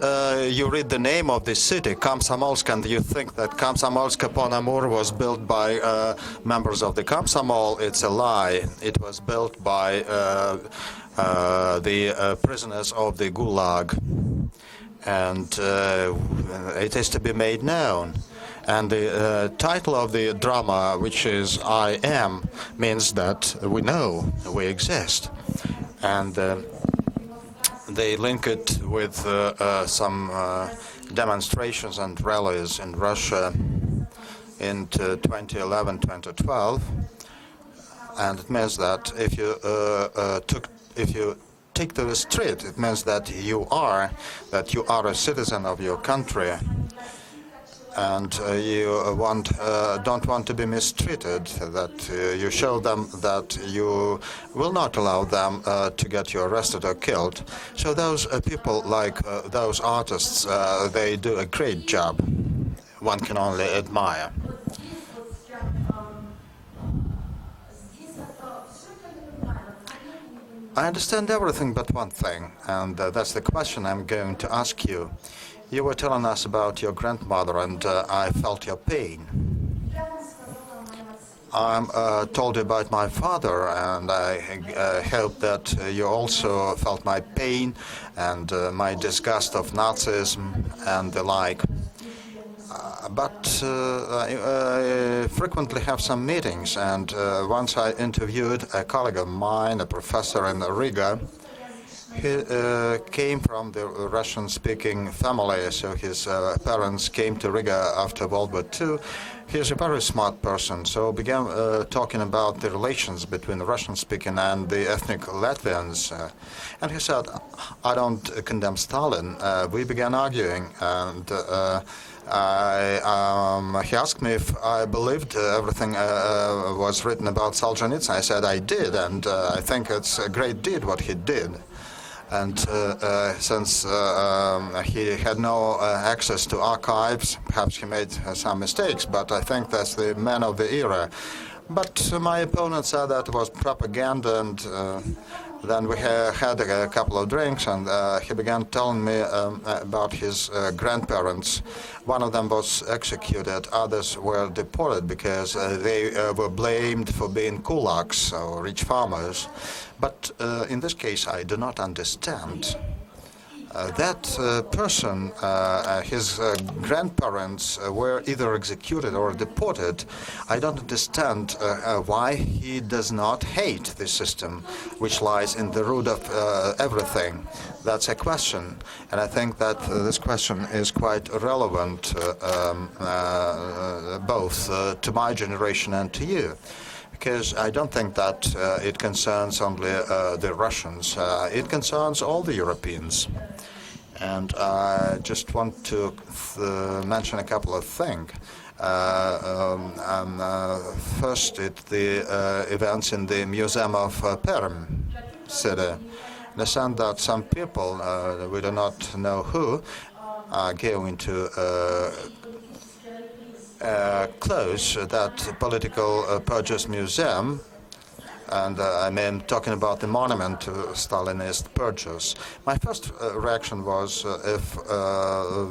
you read the name of the city, Komsomolsk, and you think that Komsomolsk upon Amur was built by members of the Komsomol, it's a lie. It was built by the prisoners of the Gulag. And it is to be made known. And the title of the drama, which is I Am, means that we know, we exist. And they link it with some demonstrations and rallies in Russia in 2011, 2012. And it means that if you take to the street, it means that you are a citizen of your country, and you don't want to be mistreated, that you show them that you will not allow them to get you arrested or killed. So those people, like those artists, they do a great job. One can only admire. I understand everything but one thing, and that's the question I'm going to ask you. You were telling us about your grandmother, and I felt your pain. I told you about my father, and I hope that you also felt my pain and my disgust of Nazism and the like. But I frequently have some meetings, and once I interviewed a colleague of mine, a professor in Riga. He came from the Russian-speaking family, so his parents came to Riga after World War II. He's a very smart person, so began talking about the relations between the Russian-speaking and the ethnic Latvians. And he said, I don't condemn Stalin. We began arguing, and he asked me if I believed everything was written about Solzhenitsyn. I said I did, and I think it's a great deed what he did. And since he had no access to archives, perhaps he made some mistakes, but I think that's the man of the era. But my opponent said that it was propaganda, and Then we had a couple of drinks, and he began telling me about his grandparents. One of them was executed, others were deported because they were blamed for being kulaks, or rich farmers. But in this case, I do not understand. That person, his grandparents were either executed or deported. I don't understand why he does not hate the system which lies in the root of everything. That's a question, and I think that this question is quite relevant both to my generation and to you. Because I don't think that it concerns only the Russians. It concerns all the Europeans. And I just want to mention a couple of things. First, the events in the Museum of Perm city. Understand that some people, we do not know who, are going to close that political purchase museum, and I mean talking about the monument to Stalinist purchase. My first reaction was if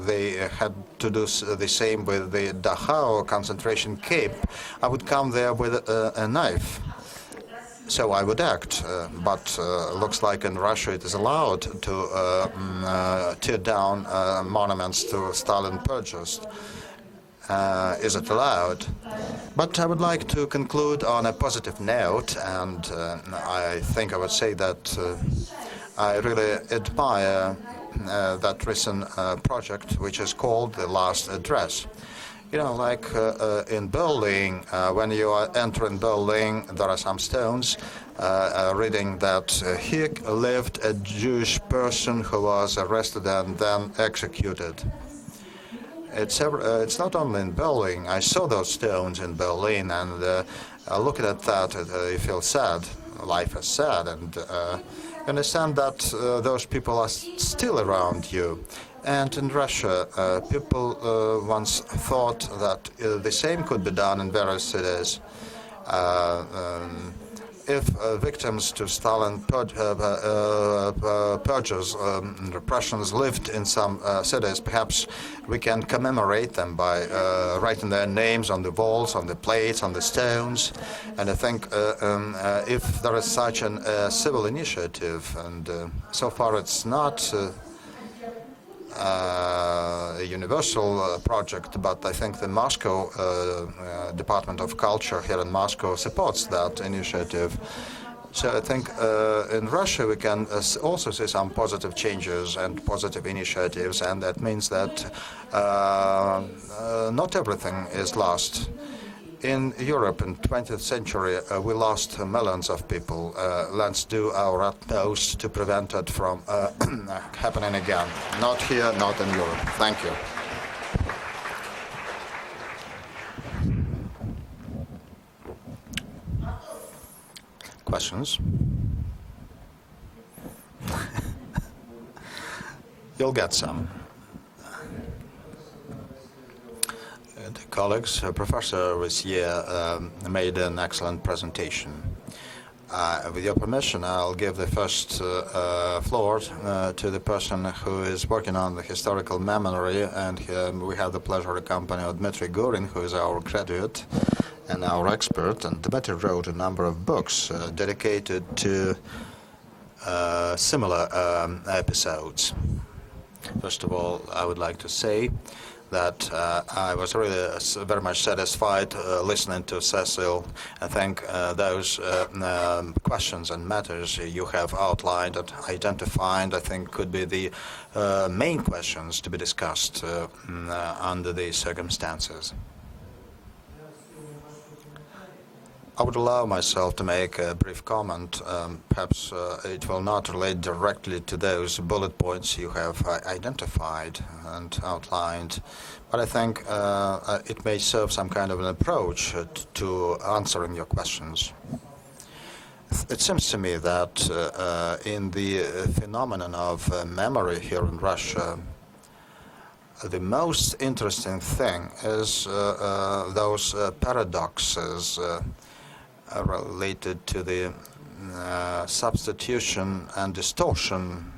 they had to do the same with the Dachau concentration camp, I would come there with a knife. So I would act, but looks like in Russia it is allowed to tear down monuments to Stalin purchased. Is it allowed? But I would like to conclude on a positive note, and I think I would say that I really admire that recent project, which is called The Last Address. You know, like in Berlin, when you are entering Berlin, there are some stones reading that here lived a Jewish person who was arrested and then executed. It's not only in Berlin. I saw those stones in Berlin, and looking at that, you feel sad. Life is sad, and you understand that those people are still around you. And in Russia, people once thought that the same could be done in various cities. If victims to Stalin purges repressions lived in some cities, perhaps we can commemorate them by writing their names on the walls, on the plates, on the stones. And I think if there is such a civil initiative, and so far it's not a universal project, but I think the Moscow Department of Culture here in Moscow supports that initiative. So I think in Russia we can also see some positive changes and positive initiatives, and that means that not everything is lost. In Europe in the 20th century, we lost millions of people. Let's do our utmost to prevent it from happening again. Not here, not in Europe. Thank you. Questions? You'll get some. The colleagues, Professor Vaissié made an excellent presentation. With your permission, I'll give the first floor to the person who is working on the historical memory, and we have the pleasure to accompany Dmitry Gurin, who is our graduate and our expert. And Dmitry wrote a number of books dedicated to similar episodes. First of all, I would like to say that I was really very much satisfied listening to Cécile. I think those questions and matters you have outlined and identified, I think, could be the main questions to be discussed under these circumstances. I would allow myself to make a brief comment. Perhaps it will not relate directly to those bullet points you have identified and outlined, but I think it may serve some kind of an approach to answering your questions. It seems to me that in the phenomenon of memory here in Russia, the most interesting thing is those paradoxes related to the substitution and distortion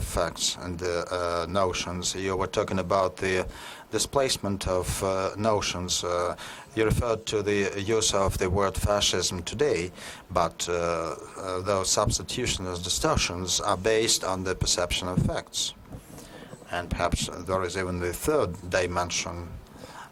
facts and the notions. You were talking about the displacement of notions. You referred to the use of the word fascism today, but those substitutions and distortions are based on the perception of facts. And perhaps there is even the third dimension.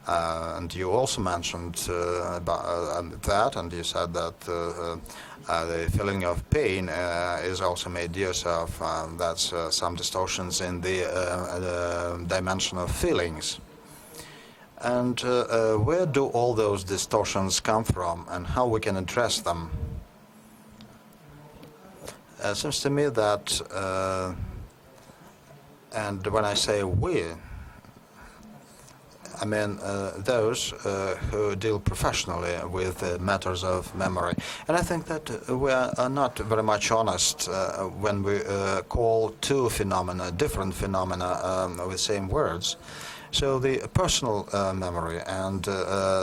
And you also mentioned about that, and you said that the feeling of pain is also made use of. That's some distortions in the dimension of feelings. And where do all those distortions come from, and how we can address them? It seems to me that, and when I say we, I mean those who deal professionally with matters of memory. And I think that we are not very much honest when we call two phenomena, different phenomena, with the same words. So the personal memory and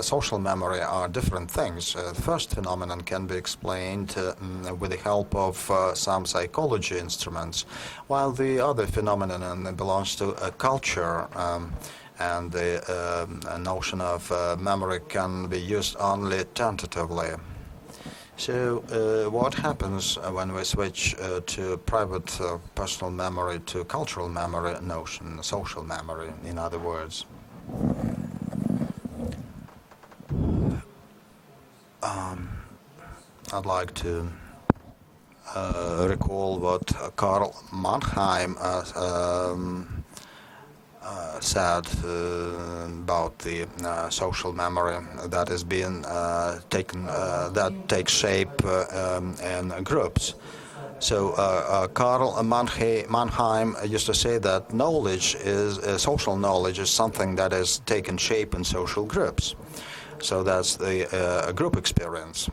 social memory are different things. The first phenomenon can be explained with the help of some psychology instruments, while the other phenomenon belongs to a culture. And the notion of memory can be used only tentatively. So what happens when we switch to private personal memory to cultural memory notion, social memory, in other words? I'd like to recall what Karl Mannheim said about the social memory that is being taken, that takes shape in groups. So Karl Mannheim used to say that knowledge is social knowledge is something that is taken shape in social groups. So that's the group experience.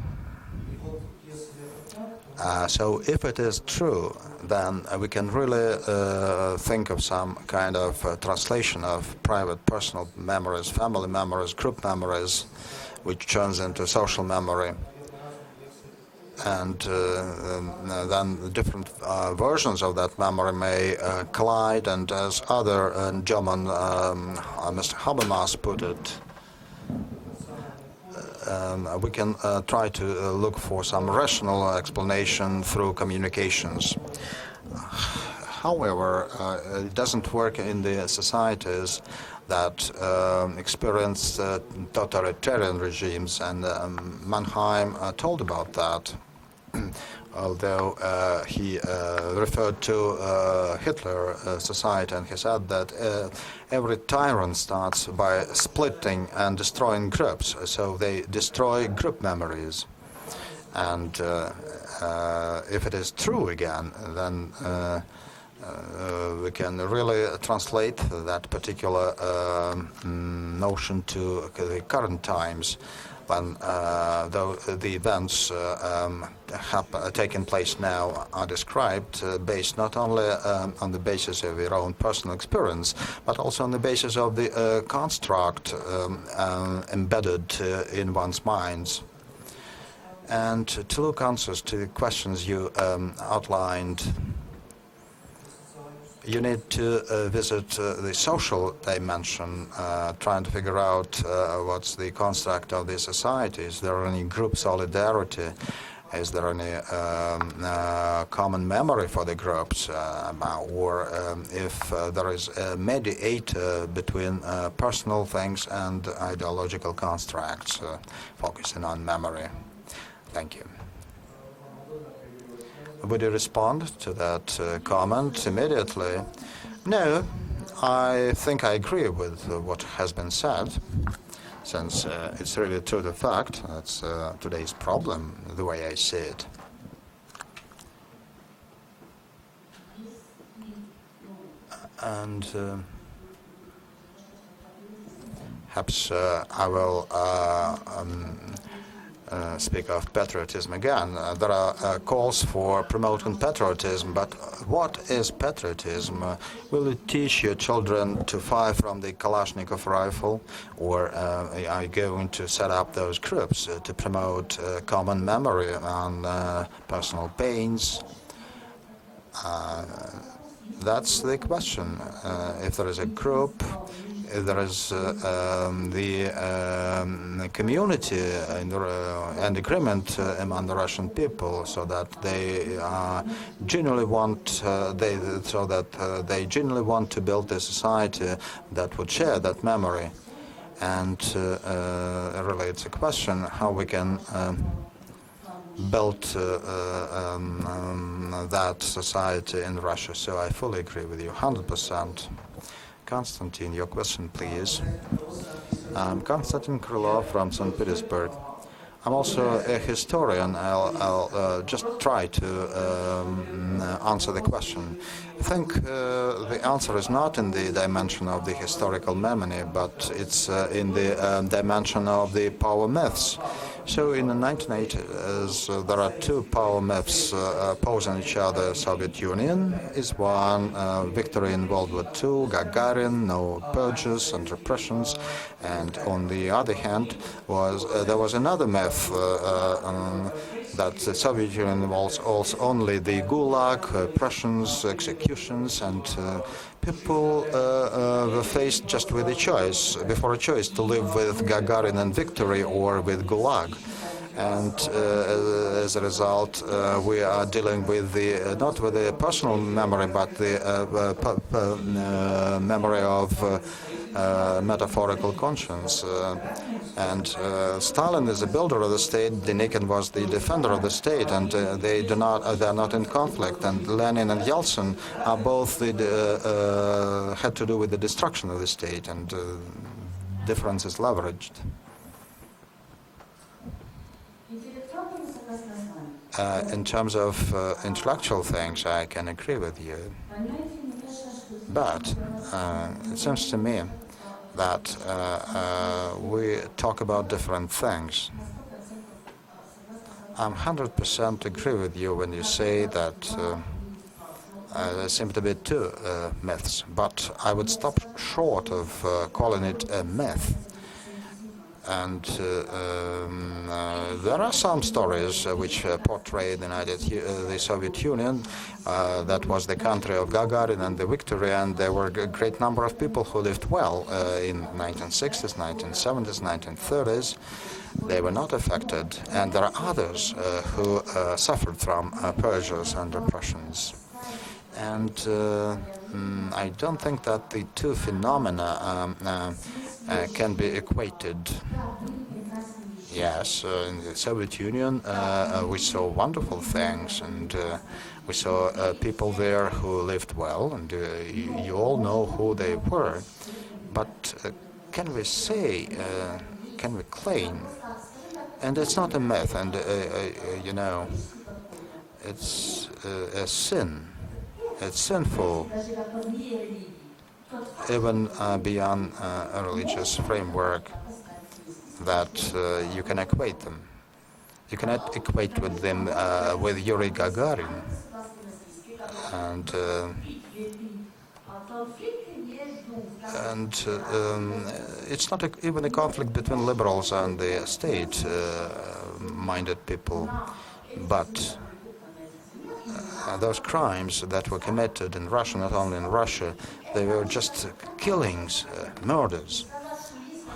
So if it is true, then we can really think of some kind of translation of private personal memories, family memories, group memories, which turns into social memory. And then the different versions of that memory may collide, and as other German, Mr. Habermas put it, we can try to look for some rational explanation through communications. However, it doesn't work in the societies that experience totalitarian regimes, and Mannheim told about that. Although he referred to Hitler society, and he said that every tyrant starts by splitting and destroying groups, so they destroy group memories. And if it is true again, then we can really translate that particular notion to the current times, when the events have taken place now are described based not only on the basis of your own personal experience, but also on the basis of the construct embedded in one's minds. And to look answers to the questions you outlined, you need to visit the social dimension, trying to figure out what's the construct of the society. Is there any group solidarity? Is there any common memory for the groups? Or if there is a mediator between personal things and ideological constructs, focusing on memory? Thank you. Would you respond to that comment immediately? No, I think I agree with what has been said, since it's really true the fact. That's today's problem, the way I see it. And perhaps I will speak of patriotism again. There are calls for promoting patriotism, but what is patriotism? Will you teach your children to fire from the Kalashnikov rifle, or are you going to set up those groups to promote common memory on personal pains? That's the question. If there is a group, if there is the community and agreement among the Russian people, so that they genuinely want, they genuinely want to build a society that would share that memory, and really, it's a question how we can build that society in Russia. So I fully agree with you, 100%. Konstantin, your question, please. I'm Konstantin Krylov from St. Petersburg. I'm also a historian. I'll just try to answer the question. I think the answer is not in the dimension of the historical memory, but it's in the dimension of the power myths. So in the 1980s, there are two power myths opposing each other. Soviet Union is one, victory in World War II, Gagarin, no purges and repressions. And on the other hand, there was another myth that the Soviet Union was also only the Gulag, repressions, executions, and people were faced just with a choice, before a choice, to live with Gagarin and victory or with Gulag. And as a result, we are dealing with the not with the personal memory, but the memory of metaphorical conscience. And Stalin is the builder of the state, Denikin was the defender of the state, and they are not in conflict. And Lenin and Yeltsin are both had to do with the destruction of the state, and difference is leveraged. In terms of intellectual things, I can agree with you. But it seems to me that we talk about different things. I'm 100% agree with you when you say that there seem to be two myths, but I would stop short of calling it a myth. And there are some stories which portray the Soviet Union, that was the country of Gagarin and the victory, and there were a great number of people who lived well in 1960s, 1970s, 1930s. They were not affected, and there are others who suffered from purges and repressions. And I don't think that the two phenomena can be equated. Yes, in the Soviet Union we saw wonderful things, and we saw people there who lived well, and you all know who they were. But can we say, can we claim, and it's not a myth, and you know, it's a sin. It's sinful, even beyond a religious framework, that you can equate them. You cannot equate with them with Yuri Gagarin. And it's not even a conflict between liberals and the state-minded people, but those crimes that were committed in Russia, not only in Russia, they were just killings, murders.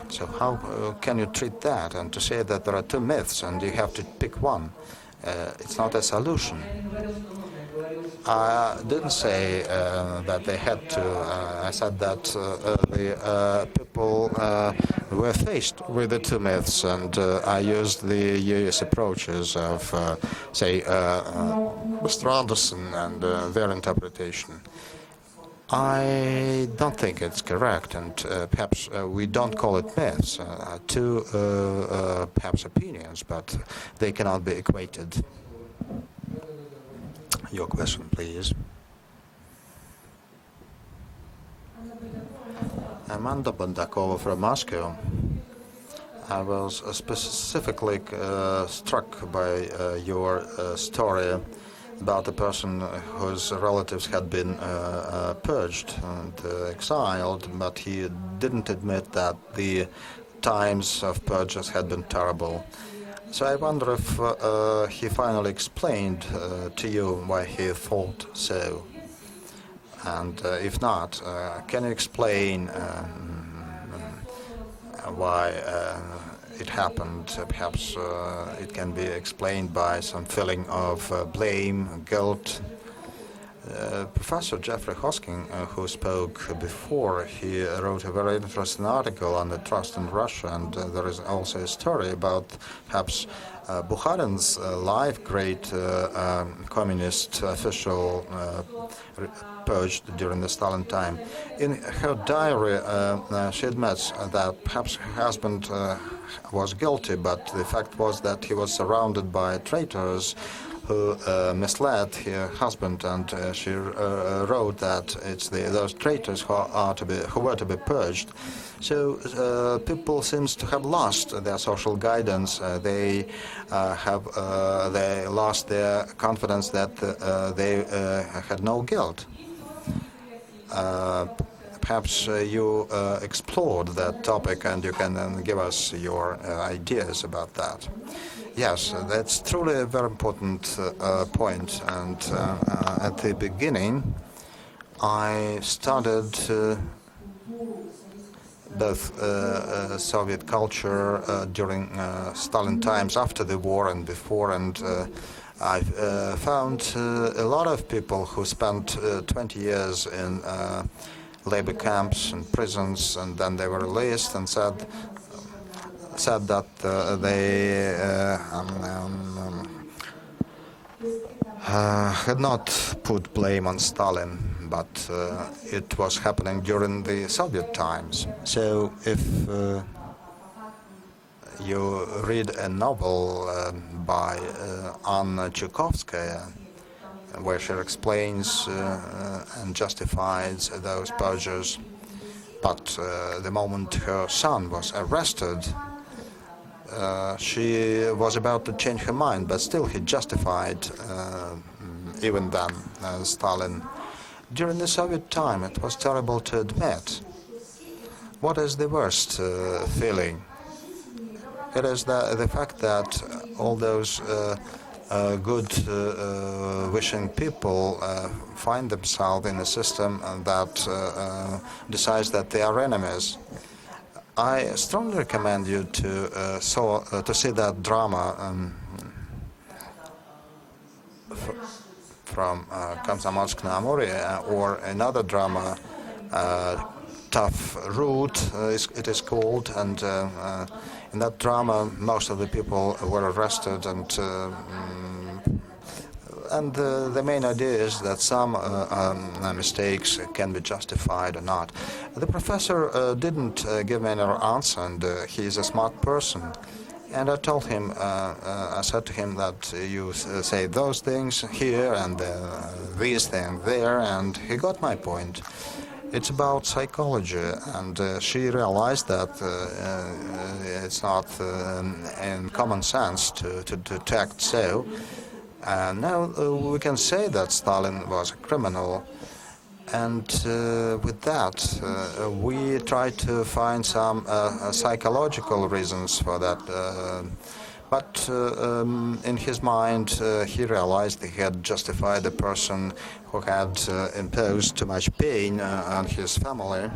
So how can you treat that? And to say that there are two myths and you have to pick one, it's not a solution. I didn't say that they had to. I said that the people were faced with the two myths, and I used the US approaches of, say, Mr. Anderson and their interpretation. I don't think it's correct, and perhaps we don't call it myths, two perhaps opinions, but they cannot be equated. Your question, please. Amanda Bondakova from Moscow. I was specifically struck by your story about a person whose relatives had been purged and exiled, but he didn't admit that the times of purges had been terrible. So I wonder if he finally explained to you why he thought so. And if not, can you explain why it happened? Perhaps it can be explained by some feeling of blame, guilt. Professor Jeffrey Hosking, who spoke before, he wrote a very interesting article on the trust in Russia, and there is also a story about perhaps Bukharin's life, great communist official purged during the Stalin time. In her diary, she admits that perhaps her husband was guilty, but the fact was that he was surrounded by traitors who misled her husband, and she wrote that it's those traitors who were to be purged. So people seems to have lost their social guidance. They lost their confidence that they had no guilt. Perhaps you explored that topic, and you can give us your ideas about that. Yes, that's truly a very important point. And at the beginning, I studied both Soviet culture during Stalin times, after the war and before, and I found a lot of people who spent 20 years in labor camps and prisons, and then they were released and said that they had not put blame on Stalin, but it was happening during the Soviet times. So if you read a novel by Anna Tchaikovskaya, where she explains and justifies those purges, but the moment her son was arrested, she was about to change her mind, but still he justified even then Stalin. During the Soviet time, it was terrible to admit. What is the worst feeling? It is the fact that all those good wishing people find themselves in a system that decides that they are enemies. I strongly recommend you to see that drama from Komsomolsk na Amur, or another drama, Tough Root, it is called, and in that drama most of the people were arrested, and the main idea is that some mistakes can be justified or not. The professor didn't give me any answer, and he's a smart person. And I told him, I said to him that you say those things here and these things there, and he got my point. It's about psychology, and she realized that it's not in common sense to act so. Now we can say that Stalin was a criminal, and with that we try to find some psychological reasons for that. But in his mind, he realized he had justified the person who had imposed too much pain on his family.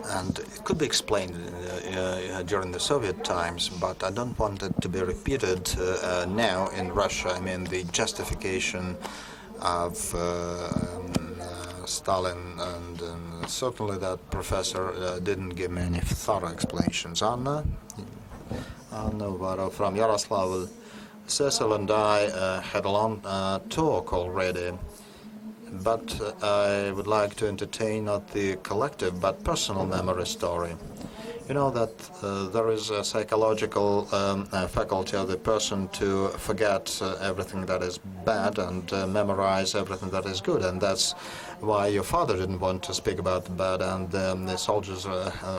And it could be explained during the Soviet times, but I don't want it to be repeated now in Russia. I mean, the justification of Stalin, and certainly that professor didn't give me any thorough explanations. Anna Varro from Yaroslavl. Cecil and I had a long talk already, but I would like to entertain not the collective but personal memory story. You know that there is a psychological faculty of the person to forget everything that is bad and memorize everything that is good, and that's why your father didn't want to speak about the bad, and the soldiers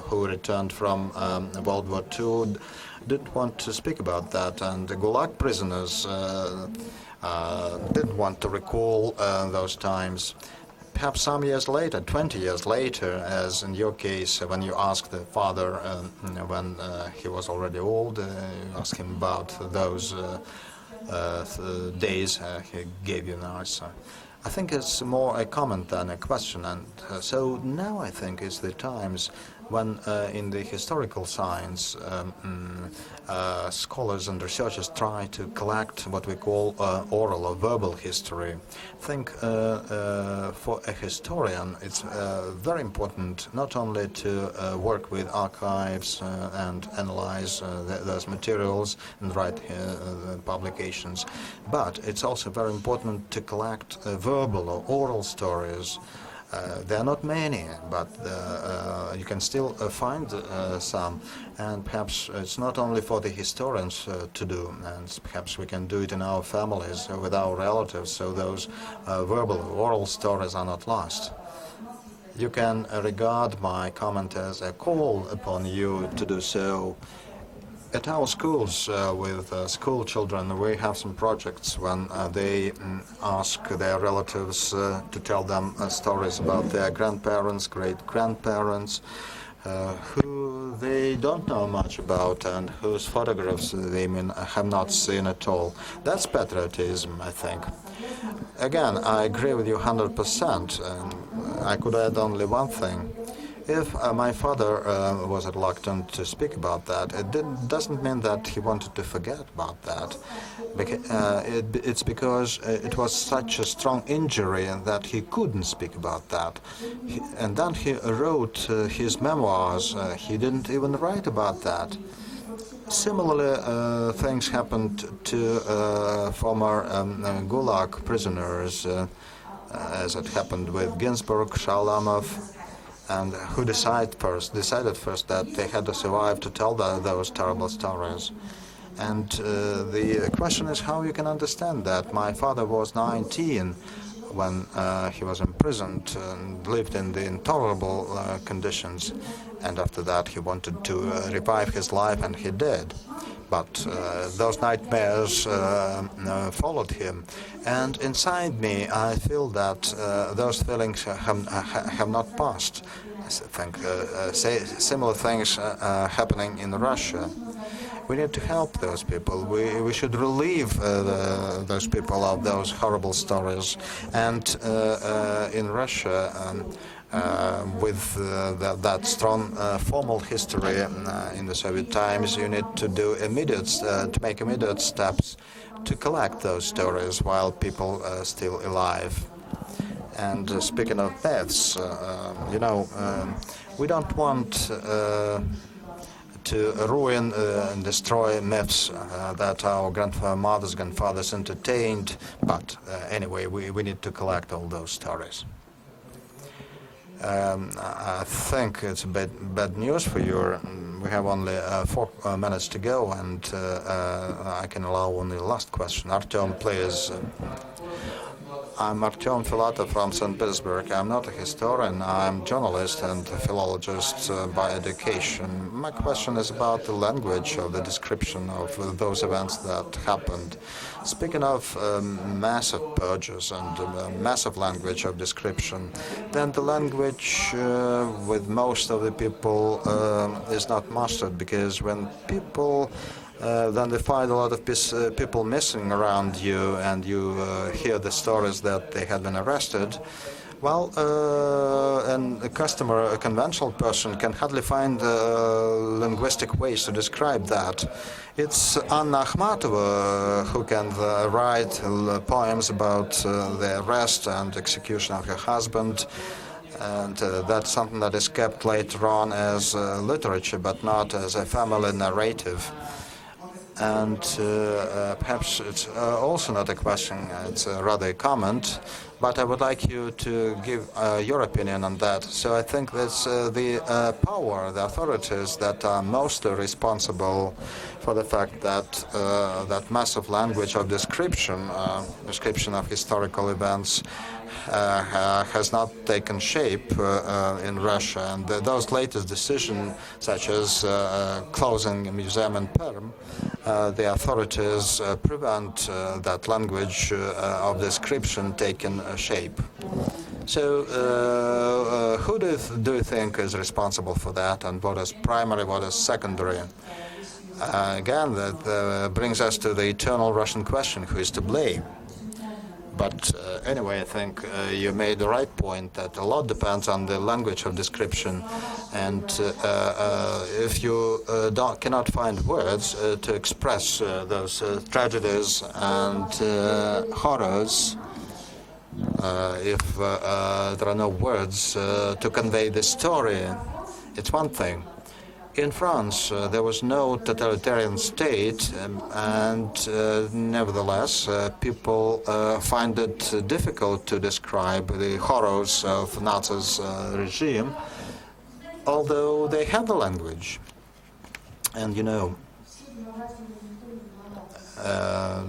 who returned from World War II didn't want to speak about that, and the Gulag prisoners didn't want to recall those times. Perhaps some years later, 20 years later, as in your case, when you asked the father when he was already old, you asked him about those days he gave you an answer. I think it's more a comment than a question, and so now I think is the times when in the historical science scholars and researchers try to collect what we call oral or verbal history. I think for a historian it's very important not only to work with archives and analyze those materials and write publications, but it's also very important to collect verbal or oral stories. There are not many, but you can still find some, and perhaps it's not only for the historians to do, and perhaps we can do it in our families with our relatives, so those verbal oral stories are not lost. You can regard my comment as a call upon you to do so. At our schools with school children, we have some projects when they ask their relatives to tell them stories about their grandparents, great-grandparents, who they don't know much about and whose photographs they have not seen at all. That's patriotism, I think. Again, I agree with you 100%, and I could add only one thing. If my father was reluctant to speak about that, it doesn't mean that he wanted to forget about that. It's because it was such a strong injury that he couldn't speak about that. And then he wrote his memoirs. He didn't even write about that. Similarly, things happened to former Gulag prisoners, as it happened with Ginsburg, Shalamov, and who decided first that they had to survive to tell those terrible stories. And the question is how you can understand that. My father was 19 when he was imprisoned and lived in the intolerable conditions, and after that he wanted to revive his life, and he did. But those nightmares followed him, and inside me I feel that those feelings have not passed. I think similar things happening in Russia. We need to help those people. We should relieve those people of those horrible stories. And in Russia, with that strong formal history in the Soviet times, you need to do make immediate steps to collect those stories while people are still alive. And speaking of myths, we don't want to ruin and destroy myths that our grandfathers entertained, but anyway, we need to collect all those stories. I think it's a bad news for you. We have only 4 minutes to go, and I can allow only the last question. Artyom, please. I'm Artyom Filatov from St. Petersburg. I'm not a historian. I'm a journalist and a philologist by education. My question is about the language of the description of those events that happened. Speaking of massive purges and massive language of description, then the language with most of the people is not mastered, because when people then they find a lot of people missing around you, and you hear the stories that they had been arrested. Well, and a conventional person can hardly find linguistic ways to describe that. It's Anna Akhmatova who can write poems about the arrest and execution of her husband. And that's something that is kept later on as literature, but not as a family narrative. And perhaps it's also not a question, it's rather a comment, but I would like you to give your opinion on that. So I think that's the power, the authorities that are mostly responsible for the fact that that massive language of description, description of historical events, has not taken shape in Russia. And those latest decisions, such as closing a museum in Perm, the authorities prevent that language of description taking shape. So who do you think is responsible for that, and what is primary, what is secondary? Again, that brings us to the eternal Russian question, who is to blame? But anyway, I think you made the right point that a lot depends on the language of description, and if you cannot find words to express those tragedies and horrors, if there are no words to convey the story, it's one thing. In France, there was no totalitarian state, and nevertheless, people find it difficult to describe the horrors of Nazis' regime, although they had the language. And you know,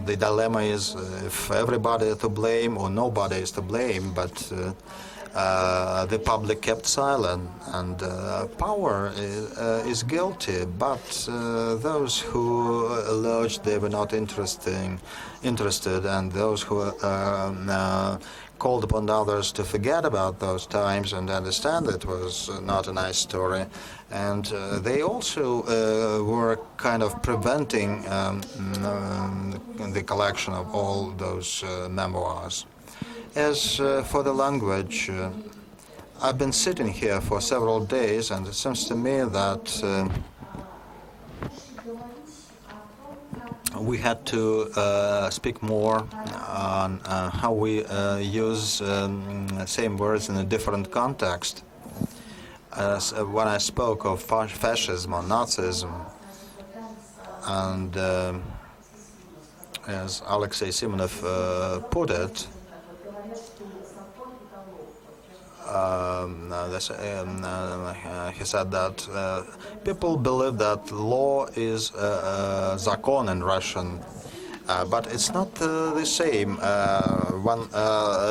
the dilemma is if everybody is to blame or nobody is to blame, but the public kept silent, and power is guilty, but those who alleged they were not interested, and those who called upon others to forget about those times and understand it was not a nice story, and they also were kind of preventing the collection of all those memoirs. As for the language, I've been sitting here for several days, and it seems to me that we had to speak more on how we use same words in a different context. When I spoke of fascism or Nazism, and as Alexei Simonov put it, he said that people believe that law is zakon in Russian, but it's not the same. When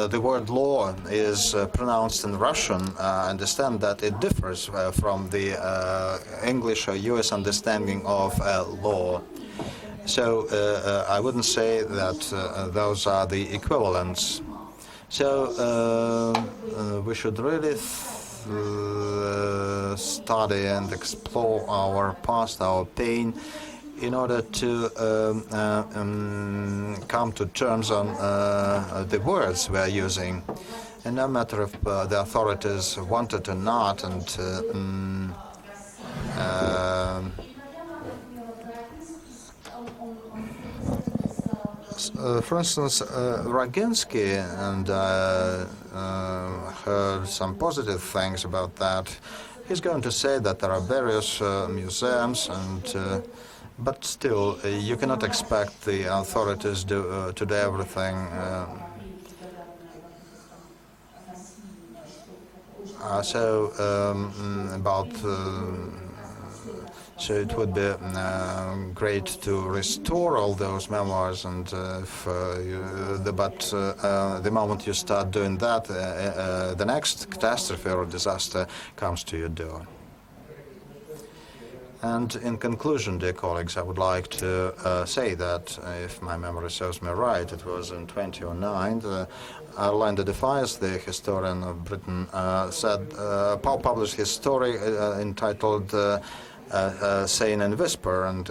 the word law is pronounced in Russian, I understand that it differs from the English or US understanding of law. So I wouldn't say that those are the equivalents. So we should really study and explore our past, our pain, in order to come to terms on the words we are using. And no matter if the authorities wanted or not, and for instance, Raginsky, and heard some positive things about that. He's going to say that there are various museums, and but still, you cannot expect the authorities to do everything. So it would be great to restore all those memoirs, and but the moment you start doing that, the next catastrophe or disaster comes to your door. And in conclusion, dear colleagues, I would like to say that, if my memory serves me right, it was in 2009, Orlando Defias, the historian of Britain, published his story entitled Saying and Whisper, and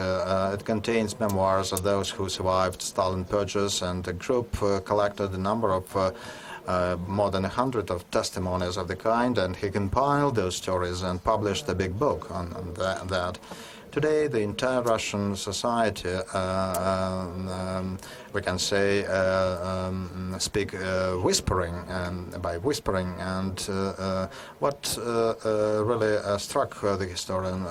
it contains memoirs of those who survived Stalin purges, and the group collected a number of more than 100 of testimonies of the kind, and he compiled those stories and published a big book on that. Today, the entire Russian society, we can say, speak whispering, by whispering, and what really struck the historian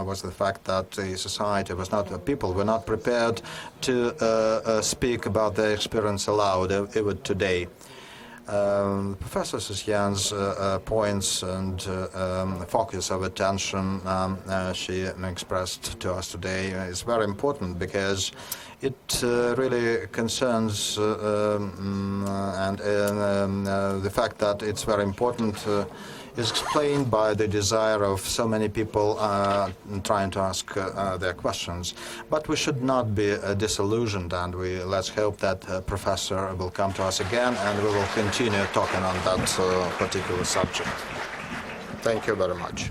was the fact that the society was not, people were not prepared to speak about their experience aloud, even today. Professor Susyan's points and focus of attention she expressed to us today is very important because it really concerns and the fact that it's very important is explained by the desire of so many people trying to ask their questions. But we should not be disillusioned, and let's hope that Professor will come to us again and we will continue talking on that particular subject. Thank you very much.